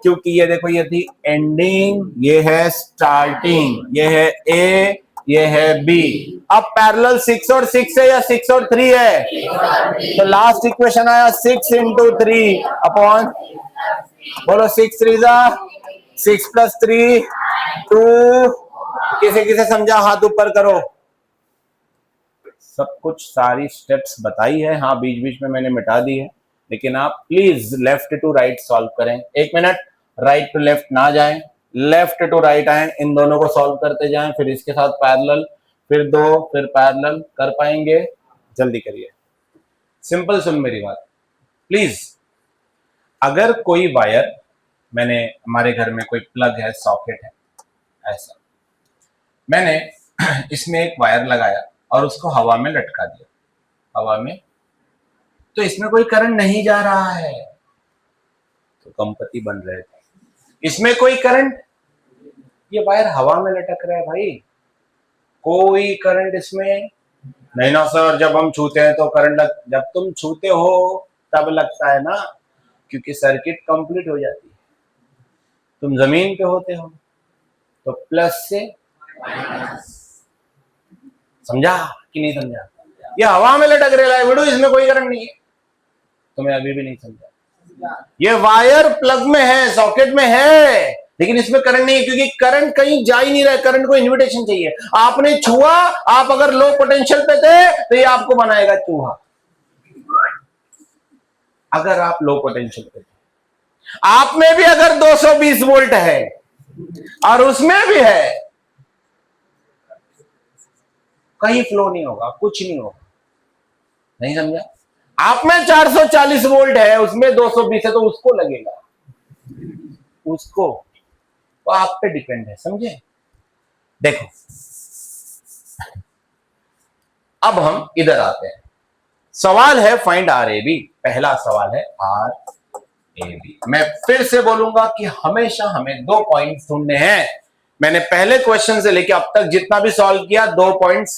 क्योंकि ये देखो ये थी एंडिंग, ये है स्टार्टिंग, ये है ए, ये है बी। अब पैरेलल 6 और 6 है या 6 और 3 है, तो लास्ट इक्वेशन आया 6 इंटू 3 अपॉन, बोलो 6 3 जा 6 प्लस 3 2, किसे किसे समझा हाथ ऊपर करो। सब कुछ सारी स्टेप्स बताई है, हाँ बीच बीच में मैंने मिटा दी है, लेकिन आप please left to right solve करें, 1 मिनट, राइट टू लेफ्ट ना जाएं, लेफ्ट टू राइट आए, इन दोनों को सॉल्व करते जाएं, फिर इसके साथ पैरेलल, फिर 2, फिर पैरेलल, कर पाएंगे, जल्दी करिए। सिंपल सुन मेरी बात प्लीज, अगर कोई वायर, मैंने हमारे घर में कोई प्लग है सॉकेट है ऐसा, मैंने इसमें एक वायर लगाया और उसको हवा में लटका दिया, हवा में, तो इसमें कोई करंट नहीं जा रहा है, तो कंपति बन रहे थे, इसमें कोई करंट, ये वायर हवा में लटक रहा है भाई, कोई करंट इसमें नहीं ना सर, जब हम छूते हैं तो करंट जब तुम छूते हो तब लगता है ना, क्योंकि सर्किट कंप्लीट हो जाती है, तुम जमीन पे होते हो तो प्लस से माइनस, समझा कि नहीं समझा, ये हवा में लटक रहा है बेटू, इसमें कोई करंट नहीं है, तुम्हें अभी भी नहीं समझा, ये वायर प्लग में है, सॉकेट में है, लेकिन इसमें करंट नहीं है, क्योंकि करंट कहीं जा ही नहीं रहा है, करंट को इन्विटेशन चाहिए, आपने छुआ, आप अगर लो पोटेंशियल पे थे तो ये आपको बनाएगा चूहा, अगर आप लो पोटेंशियल पे थे, आप में भी अगर 220 वोल्ट है और उसमें भी है, कहीं फ्लो नहीं होगा, कुछ नहीं होगा, नहीं समझा, आप में 440 वोल्ट है, उसमें 220 है, तो उसको लगेगा, उसको, वो आप पे डिपेंड है, समझे। देखो अब हम इधर आते हैं, सवाल है फाइंड आर ए बी, पहला सवाल है आर ए बी। मैं फिर से बोलूंगा कि हमेशा हमें 2 पॉइंट्स ढूंढने हैं। मैंने पहले क्वेश्चन से लेके अब तक जितना भी सॉल्व किया 2 पॉइंट्स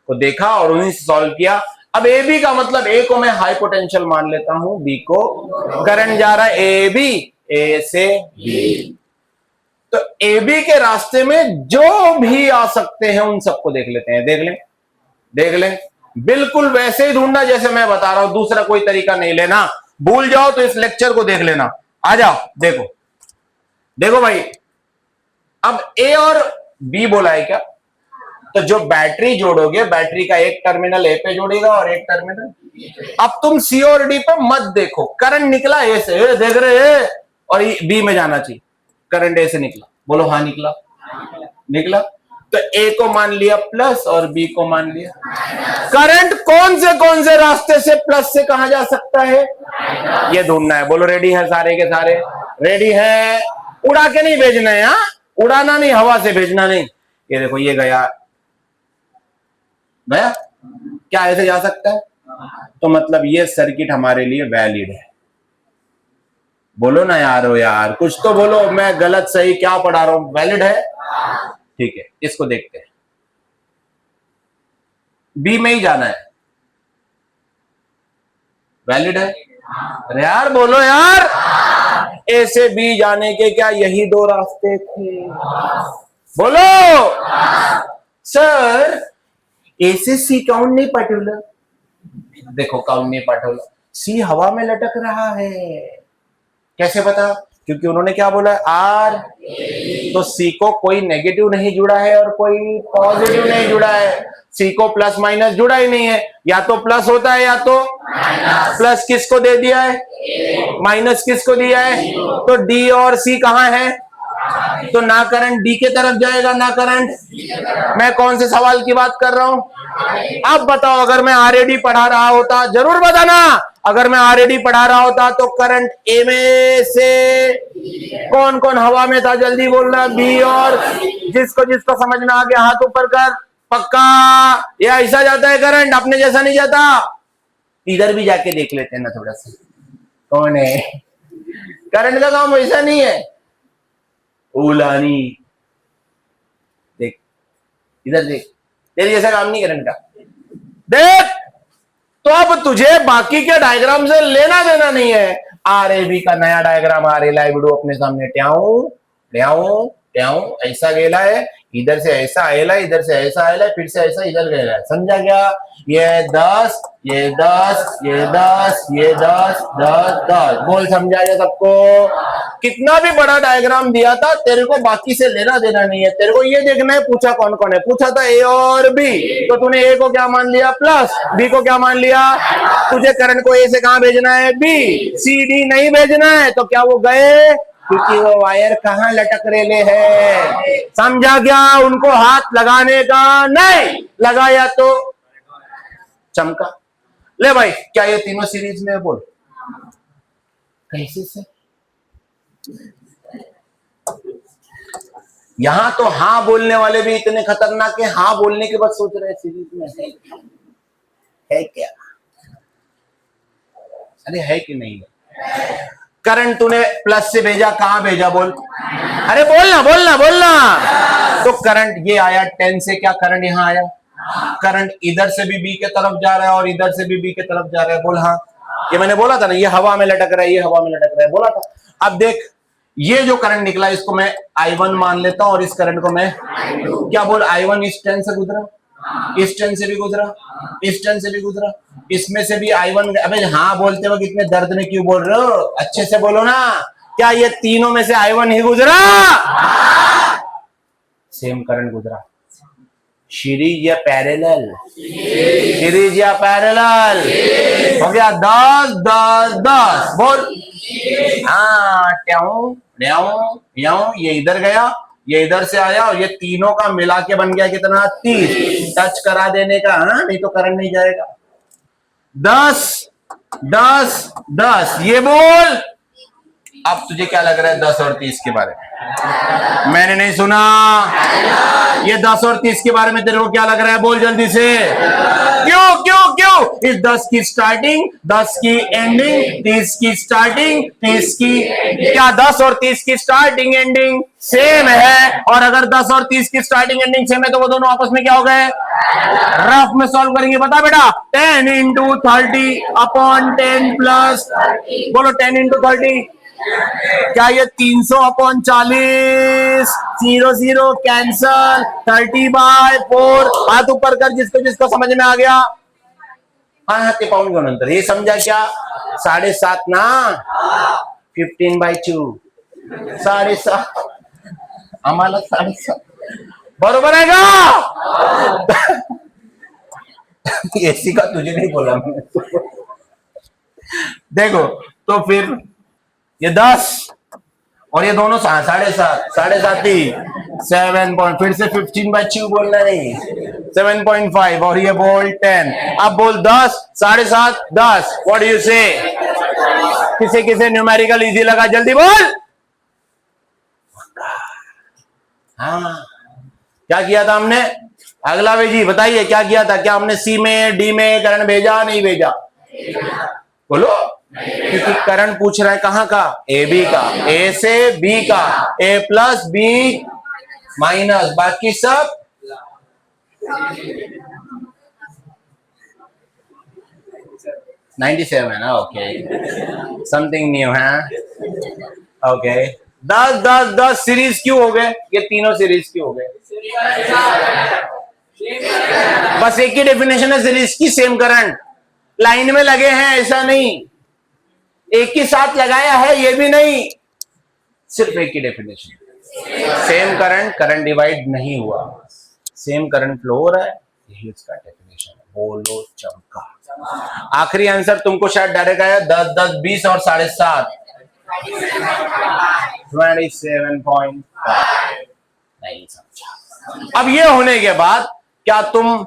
को देखा और उन्हीं से सॉल्व किया। अब ए बी का मतलब ए को मैं हाई पोटेंशियल मान लेता हूं, बी को करंट जा रहा है ए बी, ए से बी। तो ए बी के रास्ते में जो भी आ सकते हैं उन सबको देख लेते हैं। देख लें बिल्कुल वैसे ही ढूंढना जैसे मैं बता रहा हूं, दूसरा कोई तरीका नहीं लेना। भूल जाओ तो इस लेक्चर को देख लेना। आ जाओ, देखो भाई, अब ए और बी बोला है क्या, तो जो बैटरी जोड़ोगे, बैटरी का एक टर्मिनल ए पे जोड़ेगा और एक टर्मिनल। अब तुम सी और डी पे मत देखो, करंट निकला ए से, देख रहे हैं, और बी में जाना चाहिए। करंट ए से निकला, बोलो हाँ निकला। तो ए को मान लिया प्लस और बी को मान लिया। करंट कौन से रास्ते से प्लस से कहा जा सकता है, ये ढूंढना है। बोलो रेडी है सारे के सारे? रेडी है। उड़ा के नहीं भेजना है, हाँ, उड़ाना नहीं, हवा से भेजना नहीं। ये देखो ये गया क्या ऐसे जा सकता है? तो मतलब ये सर्किट हमारे लिए वैलिड है। बोलो ना यार, कुछ तो बोलो। मैं गलत सही क्या पढ़ा रहा हूं? वैलिड है, ठीक है। इसको देखते हैं, बी में ही जाना है, वैलिड है? अरे यार बोलो यार, ए से बी जाने के क्या यही 2 रास्ते थे? बोलो सर, ए से सी काउंट नहीं पाठवलं। देखो काउंट नहीं पाठवलं, सी हवा में लटक रहा है। कैसे पता? क्योंकि उन्होंने क्या बोला, आर। तो सी को कोई नेगेटिव नहीं जुड़ा है और कोई पॉजिटिव नहीं जुड़ा है। सी को प्लस माइनस जुड़ा ही नहीं है, या तो प्लस होता है या तो प्लस। किसको दे दिया है? माइनस किसको दिया है? तो डी और सी कहां है? तो ना करंट डी के तरफ जाएगा ना करंट। मैं कौन से सवाल की बात कर रहा हूं? अब बताओ, अगर मैं आरएडी पढ़ा रहा होता, जरूर बताना, अगर मैं आरएडी पढ़ा रहा होता तो करंट ए में से कौन कौन हवा में था? जल्दी बोलना। बी और जिसको समझ में आ गया हाथ ऊपर कर। पक्का ये ऐसा जाता है करंट, अपने जैसा नहीं जाता। इधर भी जाके देख लेते हैं ना थोड़ा सा, कौन है? करंट का काम वैसा नहीं है। उलानी देख, इधर देख, तेरे जैसा काम नहीं करंट का। देख, तो अब तुझे बाकी के डायग्राम से लेना देना नहीं है। आर ए बी का नया डायग्राम आ रहा है, वीडियो अपने सामने ट्याऊ ऐसा गेला है, इधर से ऐसा आएला, इधर से ऐसा आएला, फिर से ऐसा इधर गया है। समझा क्या? ये 10 ये 10 ये 10 ये 10 10 10 बोल, समझा गया सबको? कितना भी बड़ा डायग्राम दिया था, तेरे को बाकी से लेना देना नहीं है। तेरे को ये देखना है पूछा कौन कौन है। पूछा था ए और बी, तो तूने ए को क्या मान लिया? प्लस। बी को क्या मान लिया? तुझे करंट को ए से कहां भेजना है? बी। सी डी नहीं भेजना है, तो क्या वो गए? क्योंकि वो वायर कहां लटक रहे हैं। समझा क्या? उनको हाथ लगाने का नहीं, लगाया तो चमका। ले भाई, क्या ये तीनों सीरीज में? बोल कैसे से? यहां तो हाँ बोलने वाले भी इतने खतरनाक है, हाँ बोलने के बाद सोच रहे सीरीज में है क्या? अरे है कि नहीं? करंट तूने प्लस से भेजा, कहां भेजा? बोल, अरे बोलना। तो करंट ये आया 10 से, क्या करंट यहां आया? करंट इधर से भी बी के तरफ जा रहा है और इधर से भी बी के तरफ जा रहा है। बोल हाँ, ये मैंने बोला था ना, ये हवा में लटक रहा है, ये हवा में लटक रहा है, बोला था। अब देख, ये जो करंट निकला इसको मैं I1 मान लेता हूं और इस करंट को मैं क्या बोल, I1 इस 10 से गुजरा, इस 10 से भी गुजरा, इस 10 से भी गुजरा, इसमें से भी I1। अबे हाँ बोलते वक्त इतने दर्द में क्यों बोल रहे हो? अच्छे से बोलो ना। क्या ये तीनों में से I1 ही गुजरा? सेम करंट गुजरा। सीरीज या पैरेलल? सीरीज या पैरेलल? हो गया 10 10 10। बोल हाँ, ये इधर गया, ये इधर से आया और ये तीनों का मिला के बन गया कितना? 30। टच करा देने का, हाँ, नहीं तो करंट नहीं जाएगा। 10 10 10। ये बोल, अब तुझे क्या लग रहा है 10 और 30 के बारे में? मैंने नहीं सुना। ये 10 और 30 के बारे में तेरे को क्या लग रहा है? बोल जल्दी से। क्यों क्यों क्यों? इस 10 की स्टार्टिंग, 10 की एंडिंग, 30 की स्टार्टिंग, 30 की, क्या 10 और 30 की स्टार्टिंग एंडिंग सेम है? और अगर 10 और 30 की स्टार्टिंग एंडिंग सेम है तो वो दोनों आपस में क्या हो गए? रफ में सॉल्व करेंगे, बता बेटा। 10 इंटू 30 अपॉन 10 प्लस, बोलो 10 इंटू 30, क्या ये 300/40? 0 0 कैंसल, 30/4। हाथ ऊपर कर जिसको जिसको समझ में आ गया। हाँ हाथी पाउंड का नंतर ये समझा क्या? 7.5 ना, 15/2, 7.5 आम्हाला 7.5 बरोबर है का? एसी का तुझे नहीं बोला मैंने। देखो तो फिर ये 10 और ये दोनों 7.5, 7.5 ही 7 पॉइंट, फिर से 15/2 बोलना नहीं, 7.5 और ये बोल 10। अब बोल 10, 7.5, 10। व्हाट डू यू से? किसे किसे न्यूमेरिकल इजी लगा जल्दी बोल। हाँ क्या किया था हमने? अगला वे जी बताइए क्या किया था? क्या हमने सी में डी में करंट भेजा नहीं भेजा? बोलो, क्योंकि करंट पूछ रहा है कहां का? ए बी का, ए से बी का, ए प्लस बी माइनस, बाकी सब 97 है। ओके, समथिंग न्यू है। ओके 10 10 10 सीरीज क्यों हो गए? ये तीनों सीरीज क्यों हो गए? बस एक ही डेफिनेशन है सीरीज की, सेम करंट लाइन में लगे हैं, ऐसा नहीं एक ही साथ लगाया है ये भी नहीं, सिर्फ एक ही definition, same current, current divide नहीं हुआ, सेम करंट फ्लो हो रहा है, यही उसका डेफिनेशन है। बोलो चमका। आखिरी आंसर तुमको शायद डायरेक्ट आया 10 10 20 और 7.5 27.5। नहीं समझा। अब ये होने के बाद क्या तुम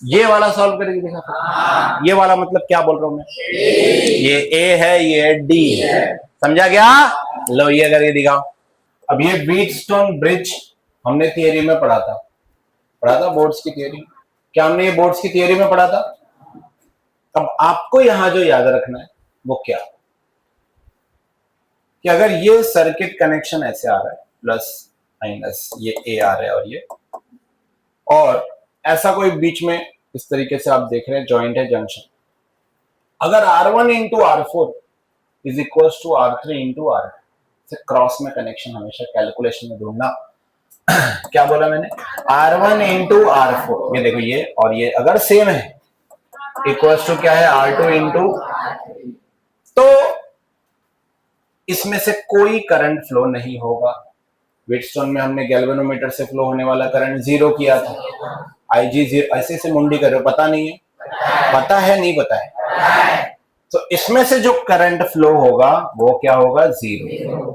ये वाला सॉल्व करके दिखा? ये वाला मतलब क्या बोल रहा हूं मैं? ये ए है, ये डी है, समझा क्या? लो ये करके दिखाओ। अब ये व्हीटस्टोन ब्रिज हमने थियरी में पढ़ा था बोर्ड्स की थियरी। क्या हमने ये बोर्ड्स की थियरी में पढ़ा था? अब आपको यहां जो याद रखना है वो क्या, कि अगर ये सर्किट कनेक्शन ऐसे आ रहा है प्लस माइनस, ये ए आ रहा है और ये, और ऐसा कोई बीच में इस तरीके से आप देख रहे हैं जॉइंट है, जंक्शन, अगर R1 into R4 is equal to R3 into R, cross में कनेक्शन हमेशा कैलकुलेशन में ढूंढना। क्या बोला मैंने? R1 इंटू R4, ये देखो ये और ये अगर सेम है, इक्वल टू क्या है? R2 इंटू, तो इसमें से कोई करंट फ्लो नहीं होगा। व्हीटस्टोन में हमने गैल्वेनोमीटर से फ्लो होने वाला करंट 0 किया था। IG 0, ऐसे से मुंडी कर रहे हो, पता नहीं है? पता है नहीं पता है? तो इसमें से जो करंट फ्लो होगा वो क्या होगा? 0।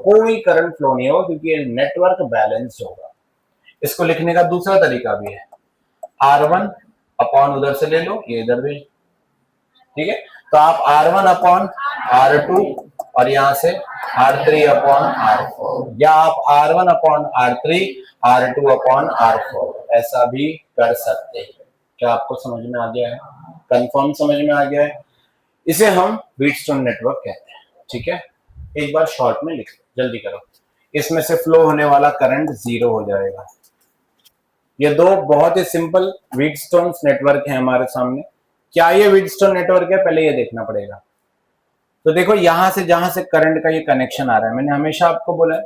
कोई करंट फ्लो नहीं होगा क्योंकि ये नेटवर्क बैलेंस होगा। इसको लिखने का दूसरा तरीका भी है, R1 अपॉन उधर से ले लो, ये इधर भेज, ठीक है? तो आप R1 अपॉन R2 और यहां से R3 अपॉन R4, या आप R1 upon R3, R2 upon R4, ऐसा भी कर सकते हैं। क्या आपको समझ में आ गया है? कंफर्म समझ में आ गया है? इसे हम व्हीटस्टोन नेटवर्क कहते हैं, ठीक है? एक बार शॉर्ट में लिख लो, जल्दी करो। इसमें से फ्लो होने वाला करंट 0 हो जाएगा। ये दो बहुत ही सिंपल व्हीटस्टोन नेटवर्क है हमारे सामने। क्या ये व्हीटस्टोन नेटवर्क है? पहले ये देखना पड़ेगा। तो देखो यहां से जहां से करंट का ये कनेक्शन आ रहा है, मैंने हमेशा आपको बोला है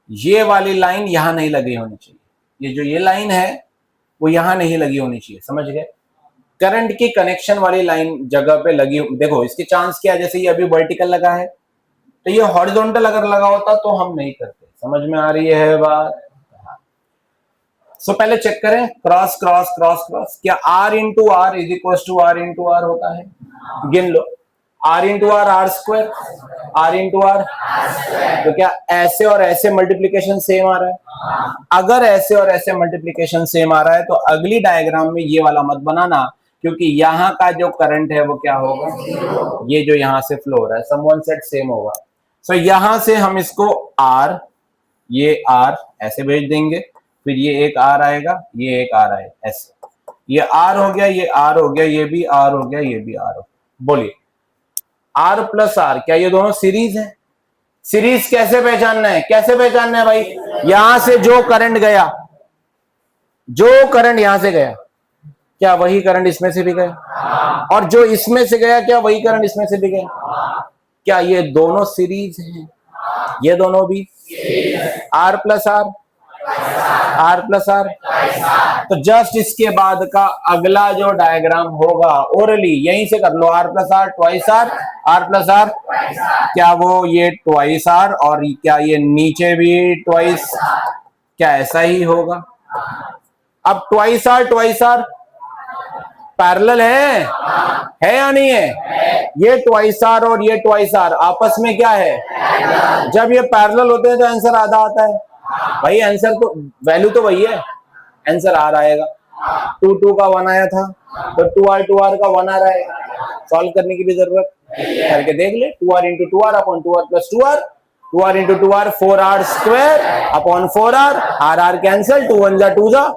ये वाली लाइन यहां नहीं लगी होनी चाहिए, ये जो ये लाइन है वो यहां नहीं लगी होनी चाहिए, समझ गए? करंट की कनेक्शन वाली लाइन जगह पे लगी, देखो इसके चांस क्या है, जैसे ये अभी वर्टिकल लगा है तो ये हॉरिजॉन्टल अगर लगा होता तो हम नहीं करते। समझ में आ रही है बात? सो पहले चेक करें, क्रॉस क्रॉस क्रॉस क्रॉस, क्या R into R is equal to R into R होता है? गिन लो, R into R R square, R into R, तो क्या ऐसे और ऐसे मल्टीप्लीकेशन सेम आ रहा है? अगर ऐसे और ऐसे मल्टीप्लीकेशन सेम आ रहा है तो अगली डायग्राम में ये वाला मत बनाना, क्योंकि यहाँ का जो करंट है वो क्या होगा? ये जो यहाँ से फ्लो हो रहा है, समवन सेट सेम होगा। सो यहां से हम इसको R, ये R ऐसे भेज देंगे, फिर ये एक R आएगा, ये एक R आएगा, ऐसे। ये आर हो गया, ये आर हो गया, ये भी आर हो गया, ये भी आर हो गया। बोलिए आर प्लस आर, क्या ये दोनों सीरीज है? सीरीज कैसे पहचानना है, कैसे पहचानना है भाई? यहां से जो करंट गया, जो करंट यहां से गया, क्या वही करंट इसमें से भी गया? और जो इसमें से गया, क्या वही करंट इसमें से भी गया? क्या ये दोनों सीरीज हैं? ये दोनों भी R plus R, R plus R. तो जस्ट इसके बाद का अगला जो डायग्राम होगा ओरली यहीं से कर लो, R plus R twice R, R plus R, क्या वो ये ट्वाइस आर और क्या ये नीचे भी ट्वाइस, क्या ऐसा ही होगा? अब ट्वाइस आर पैरेलल है या नहीं है? ये ट्वाइस आर और ये ट्वाइस आर आपस में क्या है? जब ये पैरेलल होते हैं तो आंसर आधा आता है भाई। आंसर तो वैल्यू तो वही है, आंसर आर आएगा। 2 का 1 आया था तो 2r का 1 आ रहा है। सॉल्व करने की भी जरूरत करके देख ले। 2r into 2r upon 2r plus 2r, 2r into 2r 4r square upon 4r, r cancel, 2 1 जा 2 जा,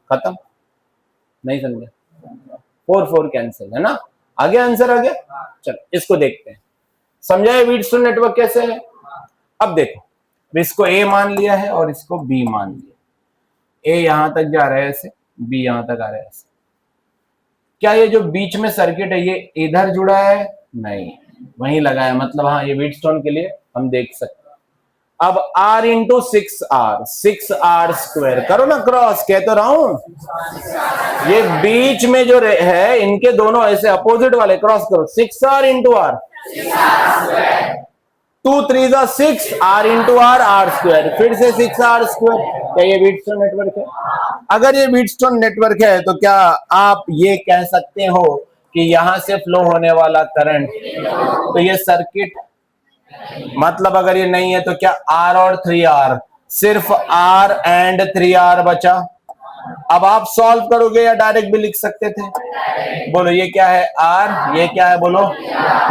खत्म। नहीं समझे? 4 कैंसिल है ना, आगे आंसर आ गया। चलो इसको देखते हैं, समझाए व्हीटस्टोन नेटवर्क कैसे है। अब देखो, इसको ए मान लिया है और इसको बी मान लिया। ए यहां तक जा रहा है ऐसे, बी यहां तक आ रहा है ऐसे। क्या ये जो बीच में सर्किट है ये इधर जुड़ा है? नहीं, वहीं लगा है, मतलब हाँ ये व्हीटस्टोन के लिए हम देख सकते हैं। अब r इंटू 6r स्क्वायर करो ना क्रॉस, कह तो रहा हूं ये बीच में जो है इनके दोनों ऐसे अपोजिट वाले क्रॉस करो। 6r into R, 2 3 6, r into R square, फिर से 6r स्क्वायर। क्या ये व्हीटस्टोन नेटवर्क है? अगर ये व्हीटस्टोन नेटवर्क है तो क्या आप ये कह सकते हो कि यहां से फ्लो होने वाला करंट, तो ये सर्किट, मतलब अगर ये नहीं है तो क्या R और 3R, सिर्फ R एंड 3R बचा। अब आप सॉल्व करोगे या डायरेक्ट भी लिख सकते थे? बोलो ये क्या है R, ये क्या है बोलो,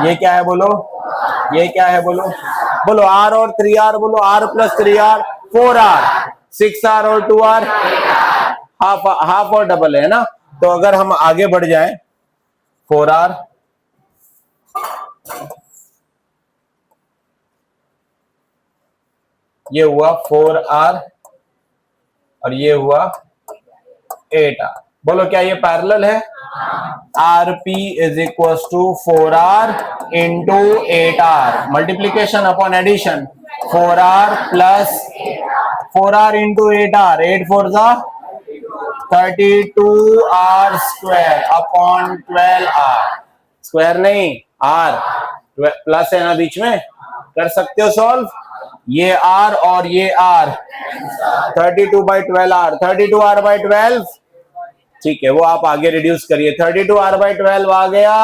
ये क्या है बोलो, ये क्या है बोलो, बोलो R और 3R, बोलो R plus 3R 4R, 6R और 2R, हाफ और डबल है ना। तो अगर हम आगे बढ़ जाएं, 4R, ये हुआ 4R और ये हुआ 8R। बोलो क्या ये पैरेलल है? RP is equal to 4R into 8R, multiplication upon addition, 4R plus 4R into 8R, 8 4 जा 32R square upon 12R, square नहीं R, प्लस है ना बीच में, कर सकते हो सॉल्व। ये R और ये R, 32/12R, 32R/12, ठीक है, वो आप आगे रिड्यूस करिए। 32R/12 आ गया,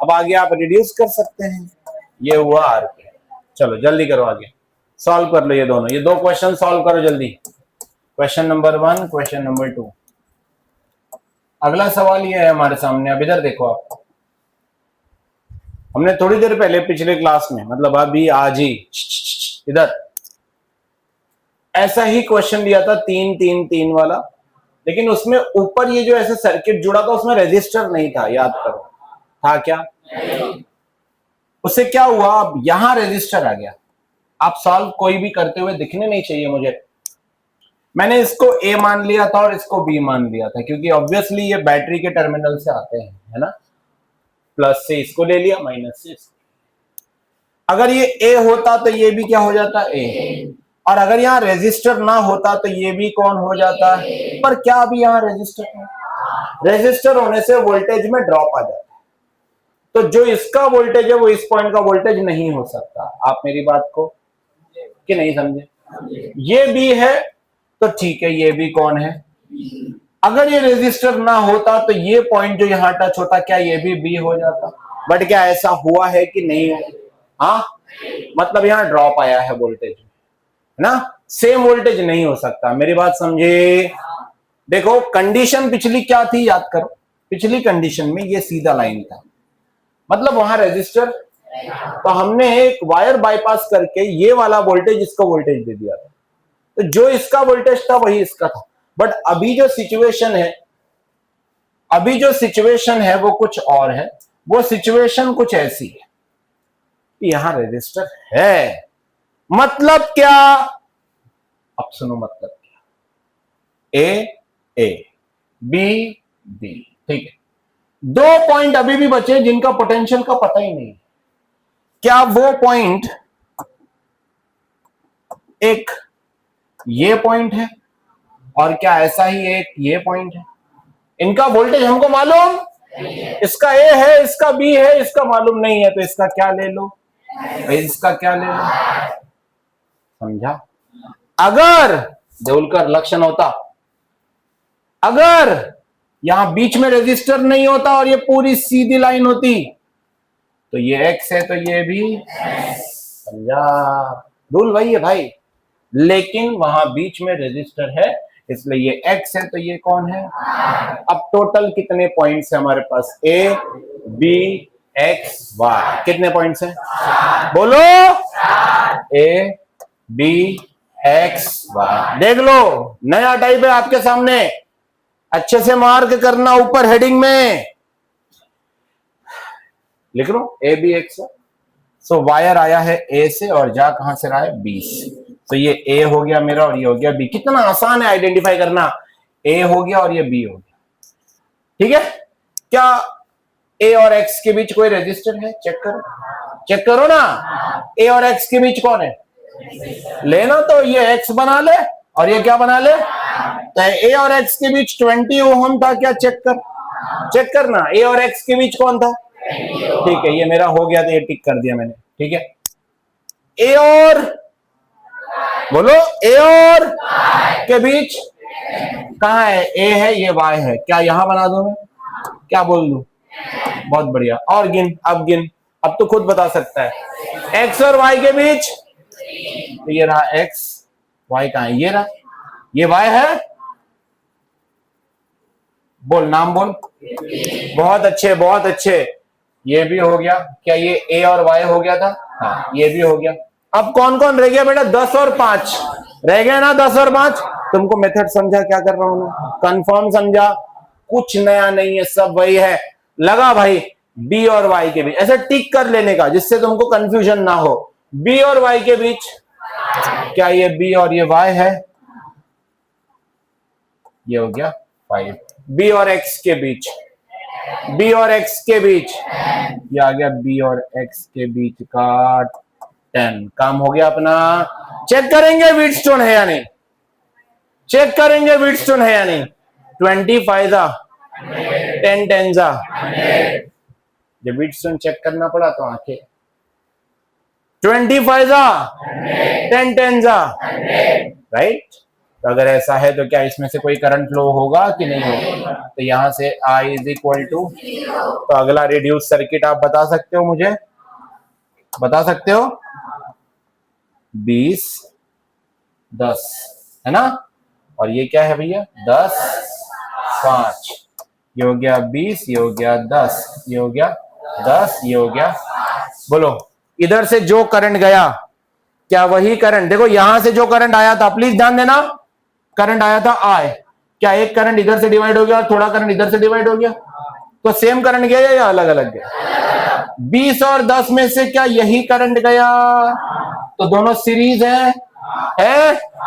अब आगे आप रिड्यूस कर सकते हैं। ये हुआ R। चलो जल्दी करो, आगे सॉल्व कर लो ये दोनों, ये दो क्वेश्चन सॉल्व करो जल्दी। Question number 1, question number 2। अगला सवाल ये है हमारे सामने, अब इधर देखो आप, हमने थोड़ी देर पहले पिछले क्लास में, मतलब अभी आज ही, इधर ऐसा ही क्वेश्चन लिया था 3-3-3 वाला, लेकिन उसमें ऊपर ये जो ऐसे सर्किट जुड़ा था उसमें रेजिस्टर नहीं था, याद करो था क्या? उससे क्या हुआ, अब यहां रेजिस्टर आ गया। आप सॉल्व कोई भी करते हुए दिखने नहीं चाहिए मुझे। मैंने इसको ए मान लिया था और इसको बी मान लिया था, क्योंकि ऑब्वियसली ये बैटरी के टर्मिनल से आते हैं, है ना। प्लस से इसको ले लिया, माइनस से इसको। अगर ये ए होता तो ये भी क्या हो जाता? ए। और अगर यहाँ रेजिस्टर ना होता तो ये भी कौन हो जाता? पर क्या अभी यहाँ रेजिस्टर है? रेजिस्टर होने से वोल्टेज में ड्रॉप आ जाता है, तो जो इसका वोल्टेज है वो इस पॉइंट का वोल्टेज नहीं हो सकता। आप मेरी बात को कि नहीं समझे? ये भी है तो ठीक है, ये भी कौन है? अगर ये रेजिस्टर ना होता तो ये पॉइंट जो यहां टच होता, क्या ये भी बी हो जाता? बट क्या ऐसा हुआ है कि नहीं हुआ? हाँ, मतलब यहां ड्रॉप आया है वोल्टेज, है ना। सेम वोल्टेज नहीं हो सकता, मेरी बात समझे। देखो कंडीशन पिछली क्या थी, याद करो। पिछली कंडीशन में ये सीधा लाइन था, मतलब वहां रेजिस्टर, तो हमने एक वायर बाईपास करके ये वाला वोल्टेज इसको वोल्टेज दे दिया था, तो जो इसका वोल्टेज था वही इसका था। बट अभी जो सिचुएशन है अभी जो सिचुएशन है वो कुछ और है, वो सिचुएशन कुछ ऐसी है कि यहां रेजिस्टर है, मतलब क्या? अब सुनो, मतलब क्या? ए बी बी, ठीक है। 2 पॉइंट अभी भी बचे जिनका पोटेंशियल का पता ही नहीं। क्या वो पॉइंट एक ये पॉइंट है और क्या ऐसा ही एक ये पॉइंट है? इनका वोल्टेज हमको मालूम, इसका ए है, इसका बी है, इसका मालूम नहीं है, तो इसका क्या ले लो, इसका क्या ले लो, समझा? अगर देवलकर लक्षण होता, अगर यहां बीच में रेजिस्टर नहीं होता और ये पूरी सीधी लाइन होती, तो ये एक्स है तो ये भी, समझा? रूल वही है भाई, लेकिन वहां बीच में रेजिस्टर है इसलिए ये एक्स है तो ये कौन है? अब टोटल कितने पॉइंट्स है हमारे पास? ए बी एक्स वाई, कितने पॉइंट्स हैं? बोलो। ए बी एक्स वाई, देख लो, नया टाइप है आपके सामने, अच्छे से मार्क करना ऊपर हेडिंग में लिख लो, A B X. So wire आया है ए से और जा कहां से रहा है? बी से। तो ये ए हो गया मेरा और ये हो गया बी। कितना आसान है आइडेंटिफाई करना, ए हो गया और ये बी हो गया, ठीक है? क्या ए और एक्स के बीच कोई रेजिस्टर है? चेक करो, चेक करो ना, ए और एक्स के बीच कौन है? लेना तो ये एक्स बना ले और ये क्या बना ले? तो ए और एक्स के बीच 20 ओम था क्या? चेक कर, चेक करना, ए और एक्स के बीच कौन था? ठीक है, ये मेरा हो गया तो ये टिक कर दिया मैंने, ठीक है। ए और, बोलो, ए और के बीच कहां है? ए है, ये वाई है, क्या यहां बना दूं मैं? क्या बोल दूं? बहुत बढ़िया, और गिन, अब गिन, अब तो खुद बता सकता है। एक्स और वाई के बीच, तो ये रहा एक्स, वाई कहां है? ये रहा, ये वाई है, बोल, नाम बोल। बहुत अच्छे, बहुत अच्छे, ये भी हो गया। क्या ये ए और वाई हो गया था? हाँ, ये भी हो गया। अब कौन कौन रह गया बेटा? 10 और 5 रह गए ना, 10 और 5। तुमको मेथड समझा क्या कर रहा हूं मैं? कंफर्म समझा? कुछ नया नहीं है, सब वही है। लगा भाई, बी और वाई के बीच ऐसे टिक कर लेने का जिससे तुमको कंफ्यूजन ना हो। बी और वाई के बीच, क्या ये बी और ये वाई है? ये हो गया 5। बी और एक्स के बीच, बी और एक्स के बीच, ये आ गया बी और एक्स के बीच का 10। काम हो गया अपना। चेक करेंगे व्हीटस्टोन है या नहीं, चेक करेंगे व्हीटस्टोन है या नहीं। 25 जा 10 10 जा, जब व्हीटस्टोन चेक करना पड़ा तो आंखें। 25 जा 10 10 जा, राइट? तो अगर ऐसा है तो क्या इसमें से कोई करंट फ्लो होगा कि नहीं होगा? तो यहां से I इज इक्वल टू, तो अगला रिड्यूस सर्किट आप बता सकते हो, मुझे बता सकते हो? 20 10 है ना, और ये क्या है भैया? 10 5, ये हो गया 20, ये हो गया 10, ये हो गया 10, ये हो गया। बोलो, इधर से जो करंट गया क्या वही करंट? देखो यहां से जो करंट आया था, प्लीज ध्यान देना, करंट आया था I, क्या एक करंट इधर से डिवाइड हो गया और थोड़ा करंट इधर से डिवाइड हो गया? तो सेम करंट गया या अलग अलग गया? 20 और 10 में से क्या यही करंट गया? तो दोनों सीरीज है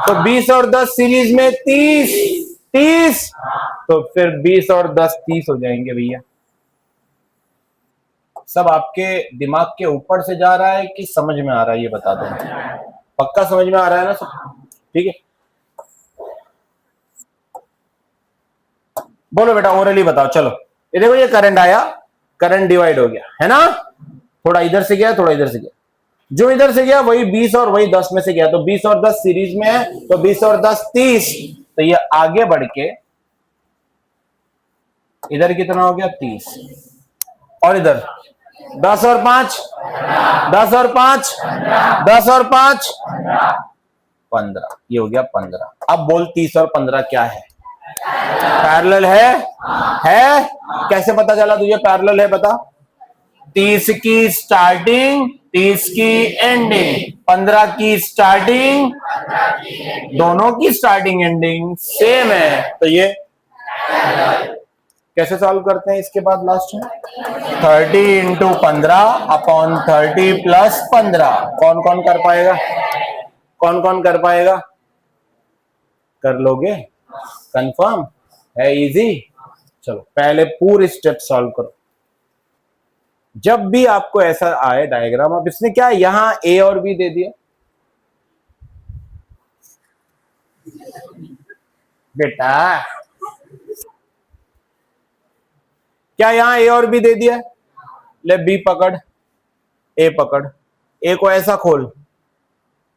तो 20 और 10 सीरीज में 30 30, तो फिर 20 और 10 30 हो जाएंगे भैया। सब आपके दिमाग के ऊपर से जा रहा है कि समझ में आ रहा है? ये बता दो, पक्का समझ में आ रहा है ना सब? ठीक है, बोलो बेटा, ओरली बताओ। चलो, ये देखो, ये करंट आया, करंट डिवाइड हो गया है ना, थोड़ा इधर से गया, थोड़ा इधर से गया। जो इधर से गया वही 20 और वही 10 में से गया, तो 20 और 10 सीरीज में है, तो 20 और 10 30। तो ये आगे बढ़ के इधर कितना हो गया? 30, और इधर 10 और 5 10 और 5 10 और 5 15, ये हो गया 15। अब बोल 30 और 15 क्या है? पैरेलल है? कैसे पता चला तुझे पैरेलल है? बता। 30 की स्टार्टिंग, 30 की एंडिंग, 15 की स्टार्टिंग, दोनों की स्टार्टिंग एंडिंग सेम है, तो ये कैसे सॉल्व करते हैं इसके बाद लास्ट में? 30 इंटू 15/30 प्लस 15। कौन कौन कर पाएगा? कौन कौन कर पाएगा? कर लोगे? कंफर्म है? इजी। चलो पहले पूरे स्टेप सॉल्व करो। जब भी आपको ऐसा आए डायग्राम, अब इसने क्या यहां ए और बी दे दिया बेटा, क्या यहां ए और बी दे दिया? ले बी पकड़, ए पकड़, ए को ऐसा खोल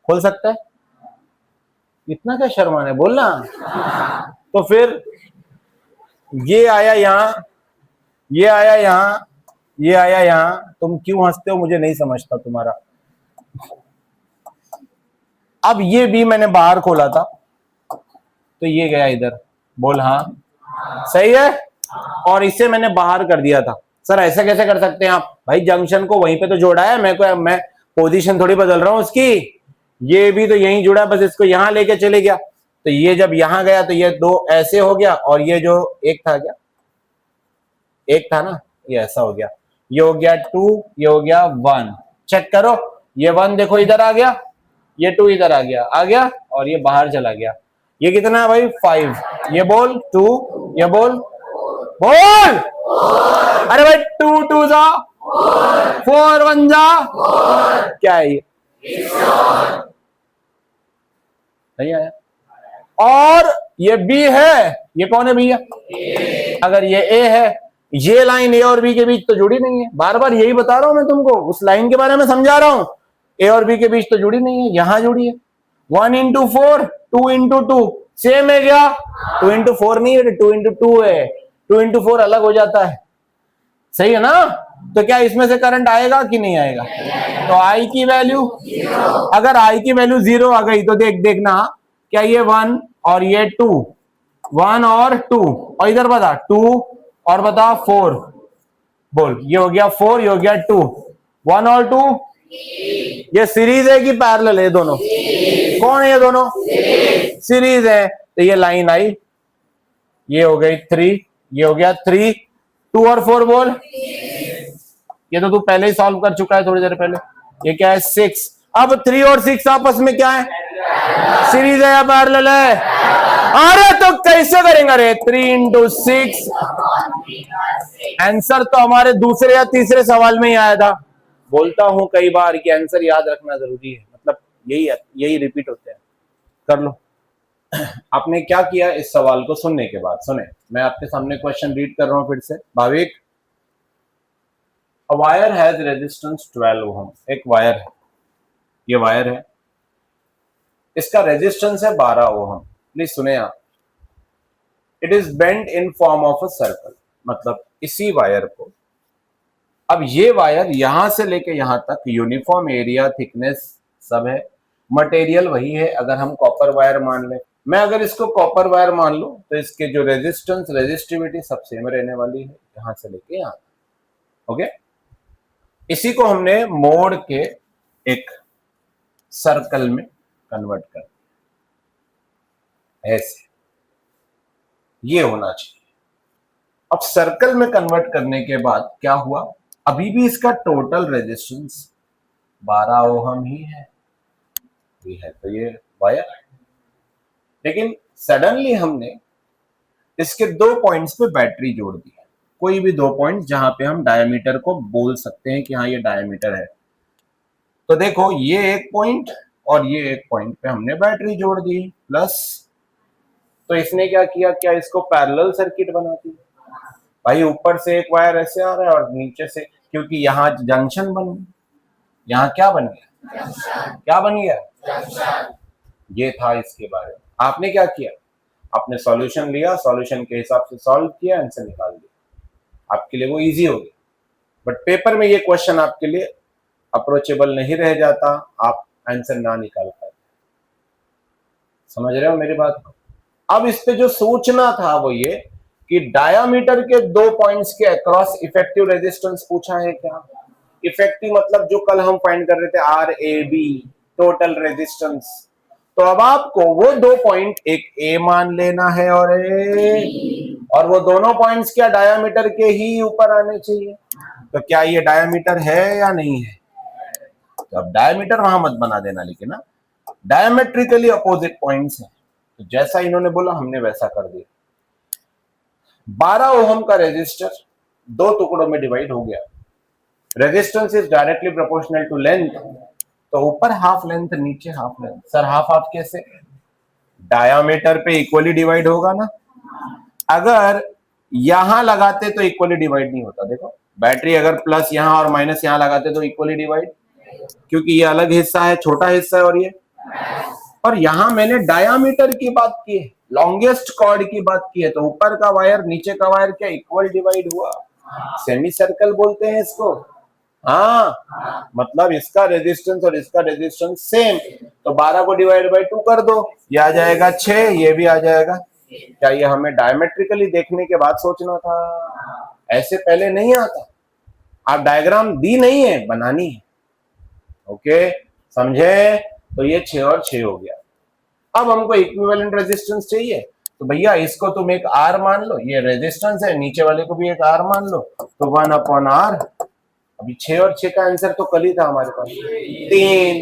सकता है? इतना क्या शर्माना है, बोलना। तो फिर ये आया यहां, ये आया यहां, ये आया यहां, तुम क्यों हंसते हो मुझे नहीं समझता तुम्हारा। अब ये भी मैंने बाहर खोला था तो ये गया इधर, बोल हाँ सही है। और इसे मैंने बाहर कर दिया था। सर ऐसे कैसे कर सकते हैं आप? भाई जंक्शन को वहीं पे तो जोड़ा है, मैं पोजीशन थोड़ी बदल रहा हूं उसकी। ये भी तो यहीं जुड़ा, बस इसको यहां लेके चले गया। तो ये जब यहां गया तो ये दो ऐसे हो गया, और ये जो एक था, क्या एक था ना, ये ऐसा हो गया। ये हो गया 2, ये हो गया 1। चेक करो, ये 1 देखो इधर आ गया, ये 2 इधर आ गया, और ये बाहर चला गया। ये कितना है भाई? 5। ये बोल 2, ये बोल अरे भाई 2 2 जा 4 1 जा, क्या है ये? नहीं आया। और ये बी है, ये कौन है भैया? अगर ये ए है, ये लाइन ए और बी के बीच तो जुड़ी नहीं है। बार बार यही बता रहा हूं मैं तुमको, उस लाइन के बारे में समझा रहा हूं। ए और बी के बीच तो जुड़ी नहीं है, यहां जुड़ी है। 1 इंटू 4, 2 इंटू 2 सेम है क्या? 2 इंटू 4 नहीं है, 2 इंटू 2 है। 2 इंटू 4 अलग हो जाता है, सही है ना? तो क्या इसमें से करंट आएगा कि नहीं आएगा? तो आई की वैल्यू, अगर आई की वैल्यू 0 आ गई तो देखना, क्या ये 1 और ये 2, 1 और 2, और इधर बता 2 और बता 4, बोल ये हो गया 4, ये हो गया 2, 1 और 2, ये सीरीज है कि पैरेलल है? दोनों कौन है? ये दोनों सीरीज है। तो ये लाइन आई, ये हो गई 3, ये हो गया 3, 2 और 4 बोल, ये तो तू पहले ही सॉल्व कर चुका है थोड़ी देर पहले। ये क्या है? 6। अब 3 और 6 आपस में क्या है? सीरीज है या पैरेलल है? अरे तो कैसे करेंगे? अरे 3 इंटू 6, आंसर तो हमारे दूसरे या तीसरे सवाल में ही आया था। बोलता हूं कई बार कि आंसर याद रखना जरूरी है, मतलब यही रिपीट होते हैं। कर लो। आपने क्या किया इस सवाल को सुनने के बाद? सुने, मैं आपके सामने क्वेश्चन रीड कर रहा हूं फिर से। Bhavik, a wire has resistance 12 ओम। एक वायर है, ये वायर है, इसका रेजिस्टेंस है 12 ओम। प्लीज सुने आप। It is bent in form of a circle, मतलब इसी वायर को, अब ये वायर यहां से लेके यहां तक यूनिफॉर्म एरिया, थिकनेस सब है, मटेरियल वही है। अगर हम कॉपर वायर मान ले, मैं अगर इसको कॉपर वायर मान लूं, तो इसके जो रेजिस्टेंस, रेजिस्टिविटी सब सेम रहने वाली है, यहां से लेके यहां तक। ओके, इसी को हमने मोड़ के एक सर्कल में कन्वर्ट कर दिया, ऐसे ये होना चाहिए। अब सर्कल में कन्वर्ट करने के बाद क्या हुआ? अभी भी इसका टोटल रेजिस्टेंस 12 ओहम ही है, ये है तो ये वायर। लेकिन सडनली हमने इसके 2 पॉइंट्स पे बैटरी जोड़ दी है, कोई भी 2 पॉइंट्स जहां पे हम डायमीटर को बोल सकते हैं कि हाँ ये डायमीटर है। तो देखो ये एक पॉइंट और ये एक पॉइंट पे हमने बैटरी जोड़ दी प्लस। तो इसने क्या किया? क्या इसको पैरेलल सर्किट बना दी। भाई ऊपर से एक वायर ऐसे आ रहा है और नीचे से, क्योंकि यहाँ जंक्शन बन गया, यहाँ क्या बन गया? क्या बन गया? ये था इसके बारे में। आपने क्या किया? आपने सॉल्यूशन लिया, सॉल्यूशन के हिसाब से सॉल्व किया, आंसर निकाल दिया, आपके लिए वो इजी हो गया। बट पेपर में ये क्वेश्चन आपके लिए अप्रोचेबल नहीं रह जाता, आप आंसर ना निकाल पाते। समझ रहे हो मेरी बात को? अब इस पे जो सोचना था वो ये कि डायामीटर के 2 पॉइंट्स के अक्रॉस इफेक्टिव रेजिस्टेंस पूछा है क्या? इफेक्टिव मतलब जो कल हम फाइंड कर रहे थे, RAB, टोटल रेजिस्टेंस। तो अब आपको वो 2 पॉइंट एक ए मान लेना है और वो दोनों पॉइंट्स क्या डायामीटर के ही ऊपर आने चाहिए। तो क्या ये डायामीटर है या नहीं है? तो अब डायामीटर वहां मत बना देना, लेकिन ना डायमेट्रिकली अपोजिट पॉइंट्स हैं। तो जैसा इन्होंने बोला हमने वैसा कर दिया। 12 ओम का रेजिस्टर 2 टुकड़ों में डिवाइड हो गया। Resistance is directly proportional to length, तो ऊपर हाफ लेंथ नीचे half length. Sir half half कैसे? डायामीटर पे इक्वली डिवाइड होगा ना। अगर यहां लगाते तो इक्वली डिवाइड नहीं होता। देखो बैटरी अगर प्लस यहां और माइनस यहां लगाते तो इक्वली डिवाइड, क्योंकि ये अलग हिस्सा है, छोटा हिस्सा है, और यहां मैंने डायामीटर की बात की है, लॉन्गेस्ट कॉर्ड की बात की है, तो ऊपर का वायर नीचे का वायर क्या इक्वल डिवाइड हुआ? सेमी सर्कल बोलते हैं इसको। हाँ, मतलब इसका रेजिस्टेंस और इसका रेजिस्टेंस सेम, तो 12 को डिवाइड बाय 2 कर दो, ये आ जाएगा 6, ये भी आ जाएगा। क्या ये हमें डायमेट्रिकली देखने के बाद सोचना था? ऐसे पहले नहीं आता। आप डायग्राम दी नहीं है, बनानी है। ओके, समझे? तो ये 6 और 6 हो गया। अब हमको इक्विवेलेंट रेजिस्टेंस चाहिए, तो भैया इसको तुम एक आर मान लो, ये रेजिस्टेंस है, नीचे वाले को भी एक आर मान लो, तो 1/r। अभी 6 और 6 का आंसर तो कल ही था हमारे पास, 3।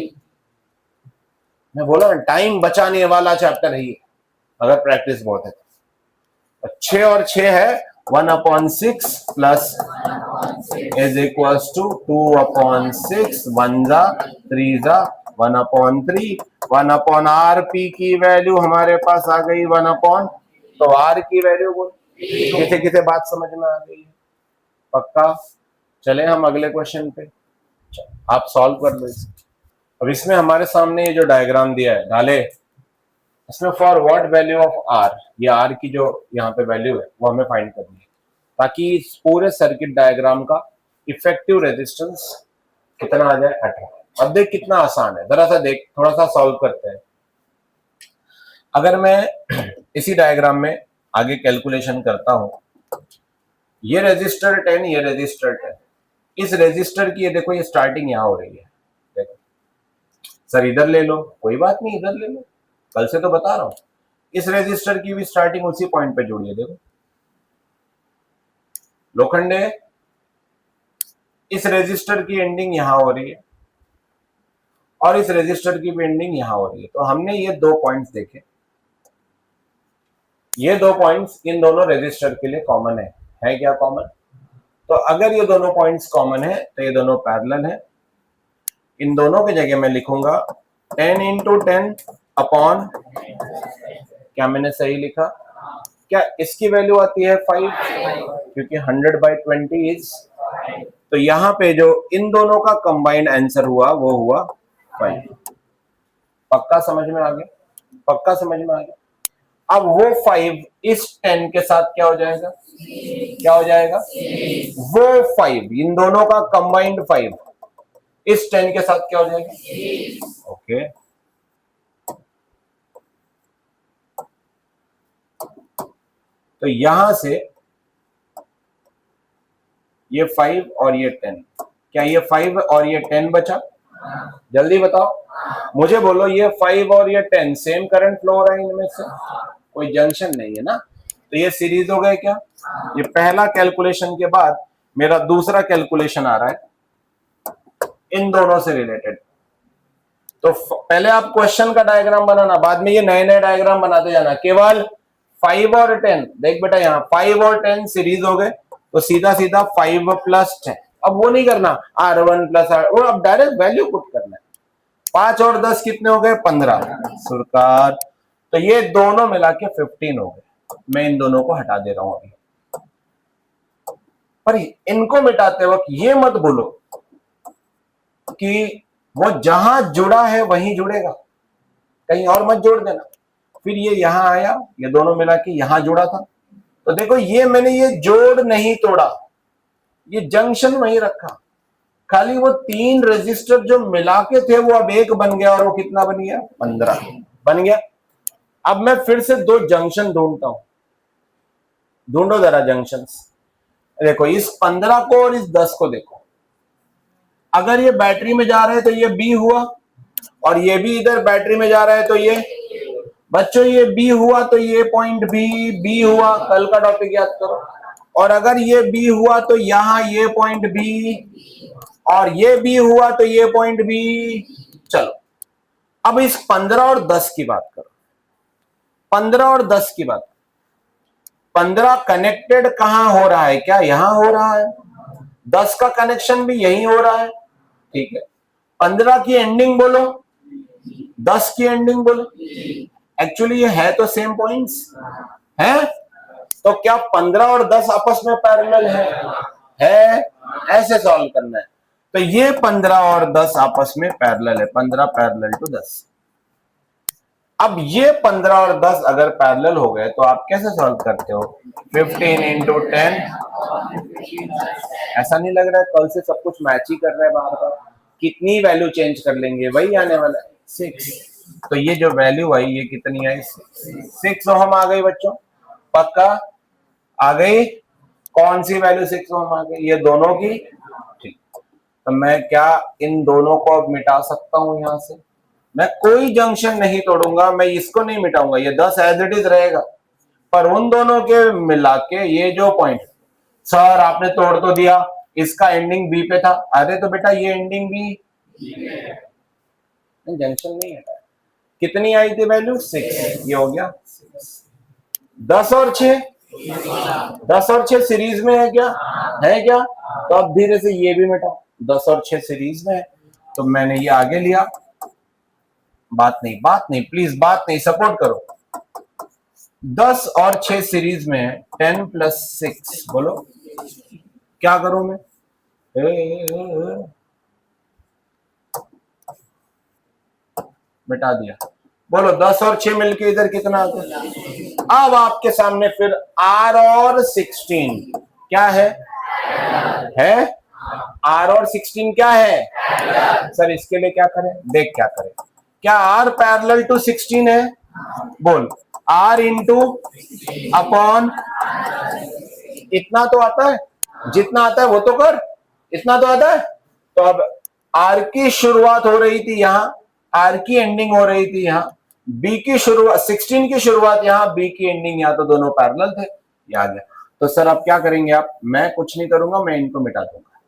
मैं बोला ना टाइम बचाने वाला चैप्टर है ये, अगर प्रैक्टिस बहुत है तो। 6 और 6 है 1/6 प्लस इज इक्वल्स टू 2/6, 1 जा 3 जा 1/3, 1/rp की वैल्यू हमारे पास आ गई 1/, तो r की वैल्यू बोल। किसे किसे बात समझ में आ गई? पक्का? चले हम अगले क्वेश्चन पे, आप सॉल्व कर लो इसे। अब इसमें हमारे सामने ये जो डायग्राम दिया है डाले, इसमें for what value of r, ये r की जो यहाँ पे वैल्यू है वो हमें फाइंड करनी है, ताकि इस पूरे सर्किट डायग्राम का इफेक्टिव रेजिस्टेंस कितना आ जाए, 18। अब देख कितना आसान है, जरा सा देख, थोड़ा सा सॉल्व करते हैं। अगर मैं इसी डायग्राम में आगे कैलकुलेशन करता हूं, ये रेजिस्टर 10, ये रेजिस्टर 10, इस रेजिस्टर की ये देखो ये स्टार्टिंग यहां हो रही है। देखो सर इधर ले लो, कोई बात नहीं इधर ले लो, कल से तो बता रहा हूं। इस रेजिस्टर की भी स्टार्टिंग उसी पॉइंट पे जुड़ी है। देखो लोखंडे, इस रेजिस्टर की एंडिंग यहां हो रही है और इस रेजिस्टर की भी एंडिंग यहां हो रही है। तो हमने ये 2 पॉइंट्स देखे, ये 2 पॉइंट्स इन दोनों रेजिस्टर के लिए कॉमन है क्या कॉमन? तो अगर ये दोनों पॉइंट्स कॉमन है तो ये दोनों पैरेलल है। इन दोनों की जगह मैं लिखूंगा 10 × 10 अपॉन, क्या मैंने सही लिखा? क्या इसकी वैल्यू आती है 5, क्योंकि 100/20 इज, तो यहां पे जो इन दोनों का कंबाइंड आंसर हुआ वो हुआ 5। पक्का समझ में आ गया? पक्का समझ में आ गया? अब वो 5 इस 10 के साथ क्या हो जाएगा? क्या हो जाएगा? वो 5 इन दोनों का कंबाइंड 5 इस 10 के साथ क्या हो जाएगा? ओके, तो यहां से ये 5 और ये 10, क्या ये 5 और ये 10 बचा? जल्दी बताओ मुझे, बोलो ये 5 और ये 10 सेम करंट फ्लो हो रहा है इनमें से? कोई जंक्शन नहीं है ना, तो ये सीरीज हो गए क्या? ये पहला कैलकुलेशन के बाद मेरा दूसरा कैलकुलेशन आ रहा है इन दोनों से रिलेटेड। तो पहले आप क्वेश्चन का डायग्राम बनाना, बाद में ये नए नए डायग्राम बनाते जाना। केवल 5 और 10, देख बेटा यहाँ 5 और 10 सीरीज हो गए, तो सीधा सीधा 5 + 10। अब वो नहीं करना R1 + R, वो अब डायरेक्ट वैल्यू पुट करना है। 5 और 10 कितने हो गए? 15 सुरकार। तो ये दोनों मिला के 15 हो गए। मैं इन दोनों को हटा दे रहा हूं अभी, पर इनको मिटाते वक्त ये मत बोलो कि वो जहां जुड़ा है वहीं जुड़ेगा, कहीं और मत जोड़ देना। फिर ये यहां आया, ये दोनों मिला के यहां जुड़ा था, तो देखो ये मैंने ये जोड़ नहीं तोड़ा, ये जंक्शन वहीं रखा, खाली वो 3 रेजिस्टर जो मिला के थे वो अब एक बन गया, और वो कितना बन गया? 15 बन गया। अब मैं फिर से 2 जंक्शन ढूंढता हूं, ढूंढो जरा जंक्शंस। देखो इस 15 को और इस 10 को देखो, अगर ये बैटरी में जा रहे हैं तो ये बी हुआ, और ये भी इधर बैटरी में जा रहा है, तो ये बच्चों ये बी हुआ तो ये पॉइंट बी हुआ, कल का टॉपिक याद करो। और अगर ये बी हुआ तो यहां ये पॉइंट बी, और ये बी हुआ तो ये पॉइंट बी। चलो अब इस 15 और 10 की बात करो। 15 और 10 की बात, 15 कनेक्टेड कहां हो रहा है, क्या यहां हो रहा है? 10 का कनेक्शन भी यही हो रहा है, ठीक है। 15 की एंडिंग बोलो, 10 की एंडिंग बोलो। एक्चुअली ये है तो सेम पॉइंट्स है, तो क्या 15 और 10 आपस में पैरेलल है? ऐसे सॉल्व करना है। तो ये 15 और 10 आपस में पैरेलल है, 15 पैरेलल टू 10। अब ये 15 और 10 अगर पैरेलल हो गए तो आप कैसे सॉल्व करते हो? 15 इंटू 10। ऐसा नहीं लग रहा है कल से सब कुछ मैच ही कर रहा है बार बार? कितनी वैल्यू चेंज कर लेंगे, वही आने वाला है 6। तो ये जो वैल्यू आई ये कितनी आई? 6 ओम आ गई बच्चों, पक्का आ गई। कौन सी वैल्यू 6 ओम आ गई? ये दोनों की, ठीक। तो मैं क्या इन दोनों को अब मिटा सकता हूं? यहां से मैं कोई जंक्शन नहीं तोड़ूंगा, मैं इसको नहीं मिटाऊंगा, ये 10 एज इट इज रहेगा, पर उन दोनों के मिला के ये जो पॉइंट, सर आपने तोड़ तो दिया, इसका एंडिंग बी पे था। अरे तो बेटा ये एंडिंग बी, जंक्शन नहीं है। कितनी आई थी वैल्यू? 6। ये हो गया 10 और 6, 10 और 6 सीरीज में है क्या? है क्या? तो अब धीरे से ये भी मिटाओ, 10 और 6 सीरीज में है, तो मैंने ये आगे लिया। बात नहीं प्लीज, बात नहीं, सपोर्ट करो। 10 और 6 सीरीज में है, 10 प्लस 6 बोलो क्या करूं मैं? मिटा दिया। बोलो 10 और 6 मिलके इधर कितना आता है? अब आपके सामने फिर R और 16 क्या है? R और 16 क्या है? सर इसके लिए क्या करें? देख क्या करें, क्या R पैरेलल टू 16 है? बोल R इंटू अपॉन, इतना तो आता है, जितना आता है वो तो कर, इतना तो आता है। तो अब R की शुरुआत हो रही थी यहां, R की एंडिंग हो रही थी यहां, B की शुरुआत 16 की शुरुआत यहां, B की एंडिंग यहां, तो दोनों पैरेलल थे, ये आ गया। तो सर अब क्या करेंगे आप? मैं कुछ नहीं करूंगा, मैं इनको मिटा दूंगा।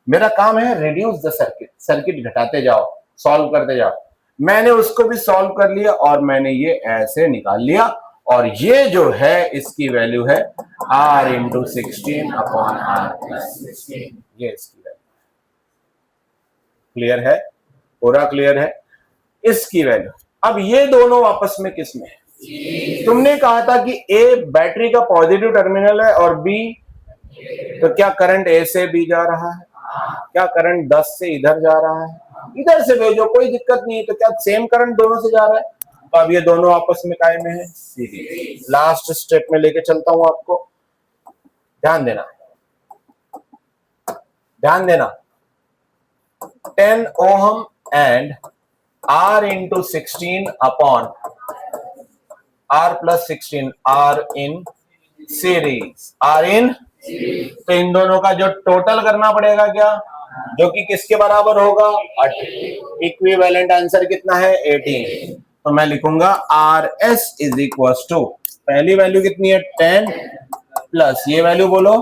मेरा काम है रिड्यूस द सर्किट, सर्किट घटाते जाओ, सॉल्व करते जाओ। मैंने उसको भी सॉल्व कर लिया और मैंने ये ऐसे निकाल लिया, और ये जो है इसकी वैल्यू है R into 16 upon R plus 16, ये इसकी वैल्यू। क्लियर है? पूरा क्लियर है इसकी वैल्यू। अब ये दोनों आपस में किस में है? तुमने कहा था कि A बैटरी का पॉजिटिव टर्मिनल है और B, तो क्या करंट A से B जा रहा है? क्या करंट 10 से इधर जा रहा है? इधर से भेजो, कोई दिक्कत नहीं है। तो क्या सेम करंट दोनों से जा रहा है? तो अब ये दोनों आपस में काय में है? सीरीज। लास्ट स्टेप में लेके चलता हूं आपको, ध्यान देना, ध्यान देना। 10 ohm and R into 16 upon R plus 16, R in series, R इन, तो इन दोनों का जो टोटल करना पड़ेगा क्या, जो कि किसके बराबर होगा? इक्विवेलेंट आंसर कितना है? 18। तो मैं लिखूंगा R S is equal to, पहली वैल्यू कितनी है? 10 प्लस ये वैल्यू बोलो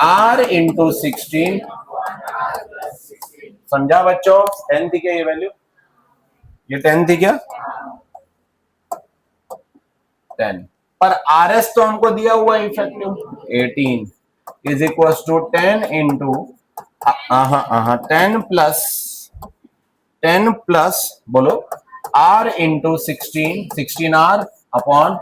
R इंटू 16। समझा बच्चों? 10 थी क्या ये वैल्यू? ये 10 थी क्या? 10 पर आर एस तो हमको दिया हुआ है effective 18 is equal to 10 into 10 plus बोलो R into 16 R upon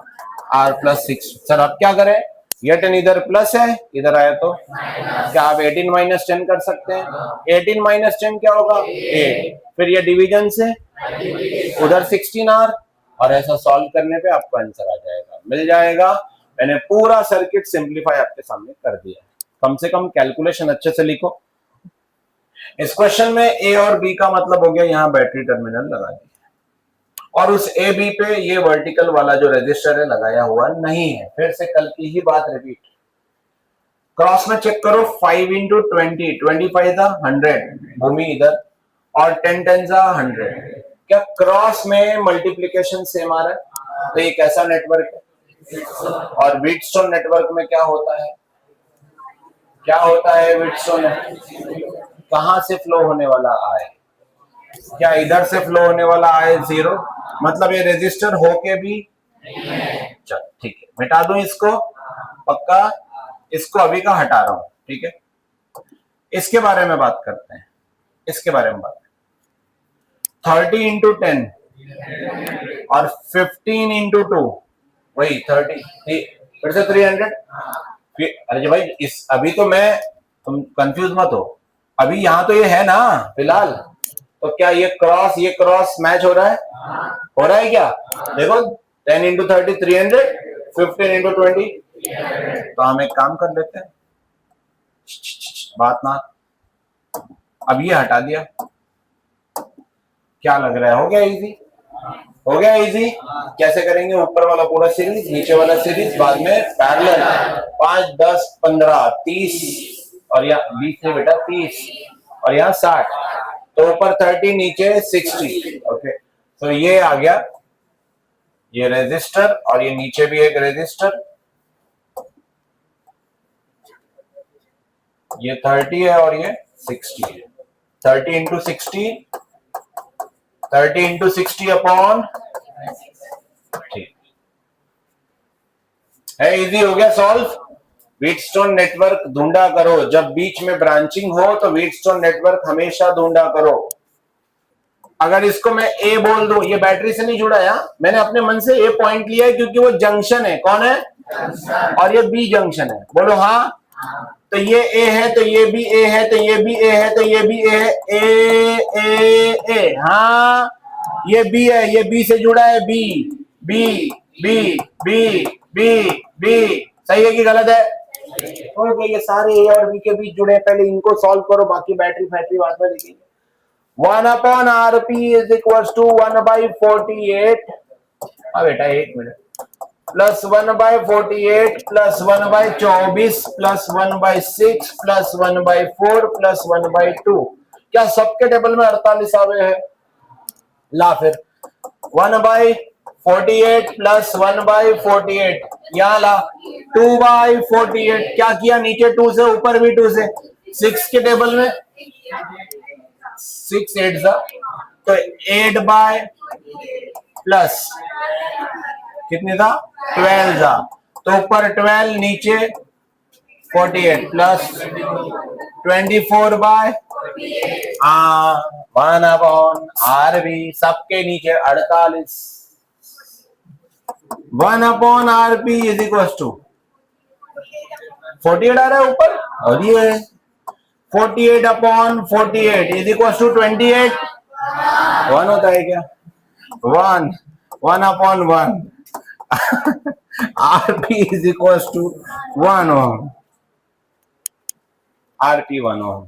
R plus 6। Sir अब क्या करें? ये 10 इधर प्लस है, इधर आया तो क्या आप 18 माइनस 10 कर सकते हैं? 18 माइनस 10 क्या होगा? 8। फिर ये डिवीजन से उधर 16R, और ऐसा सॉल्व करने पे आपको आंसर आ जाएगा, मिल जाएगा। मैंने पूरा सर्किट सिंप्लीफाई आपके सामने कर दिया। कम से कम कैलकुलेशन अच्छे से लिखो। इस क्वेश्चन में ए और बी का मतलब हो गया, यहां बैटरी टर्मिनल लगा दिया, और उस ए बी पे ये वर्टिकल वाला जो रजिस्टर है लगाया हुआ नहीं है। फिर से कल की ही बात रिपीट, क्रॉस में चेक करो। 5 इंटू 20, 25 था 100 भूमि इधर, और 10 10 100, क्या क्रॉस में मल्टीप्लीकेशन सेम आ रहा है? तो ये कैसा नेटवर्क है? और व्हीटस्टोन नेटवर्क में क्या होता है? क्या होता है व्हीटस्टोन? कहां से फ्लो होने वाला आए? क्या इधर से फ्लो होने वाला आए 0? मतलब ये रेजिस्टर होके भी, चल ठीक है, मिटा दूं इसको, पक्का इसको अभी का हटा रहा हूं, ठीक है। इसके बारे में बात करते हैं, इसके बारे में बात 30 इंटू 10 और 15 इंटू 2, वही 30, फिर से 300। अरे भाई इस अभी तो मैं, तुम कंफ्यूज मत हो, अभी यहां तो ये है ना फिलहाल, तो क्या ये क्रॉस मैच हो रहा है? हो रहा है क्या? देखो 10 इंटू 30 300, 15 इंटू 20, तो हम एक काम कर लेते हैं, बात ना, अब ये हटा दिया, क्या लग रहा है हो गया इजी? हो गया इजी। कैसे करेंगे? ऊपर वाला पूरा सीरीज, नीचे वाला सीरीज, बाद में पैरेलल, 5 10 15 30, और यहाँ 20 से बेटा 30, और यहाँ 60, तो ऊपर 30 नीचे 60। ओके, तो ये आ गया ये रेजिस्टर, और ये नीचे भी एक रेजिस्टर, ये 30 है और ये 60 है। 30 इंटू 60, 30 इंटू 60 अपॉन, ठीक है, इजी हो गया सॉल्व। व्हीटस्टोन नेटवर्क ढूंढा करो, जब बीच में ब्रांचिंग हो तो व्हीटस्टोन नेटवर्क हमेशा ढूंढा करो। अगर इसको मैं ए बोल दूं, ये बैटरी से नहीं जुड़ा है, मैंने अपने मन से ए पॉइंट लिया है क्योंकि वो जंक्शन है, कौन है? और ये बी जंक्शन है, बोलो हाँ। तो ये ए है, तो ये भी ए है, तो ये भी ए है, तो ये भी ए है, ए, हाँ ये बी है, ये बी से जुड़ा है, B B B B B B, सही है कि गलत है? ओके, ये सारे ए और बी के बीच जुड़े हैं, पहले इनको सॉल्व करो, बाकी बैटरी फैक्ट्री बाद में देखेंगे। 1 upon RP is equal to 1/48, बेटा एक minute, plus 1/48 plus 1/24 plus 1/6 plus 1/4 plus 1/2, क्या सबके टेबल में 48 आवे हैं? ला फिर 1/48 प्लस 1/48, यहाँ ला 2/48, क्या किया? नीचे 2 से, ऊपर भी 2 से, 6 के टेबल में 6 8 जा, तो 8 बाय प्लस कितने था? 12 जा, तो ऊपर 12 नीचे 48 प्लस 24/, 1 अपॉन आरबी, सबके नीचे 48, 1 upon RB is equal to 48 आ रहा है ऊपर, और ये 48 अपॉन 48 इज इक्वल टू 28, 1 होता है क्या? 1 upon 1 RP is equal to 1 ohm, RP 1 Om.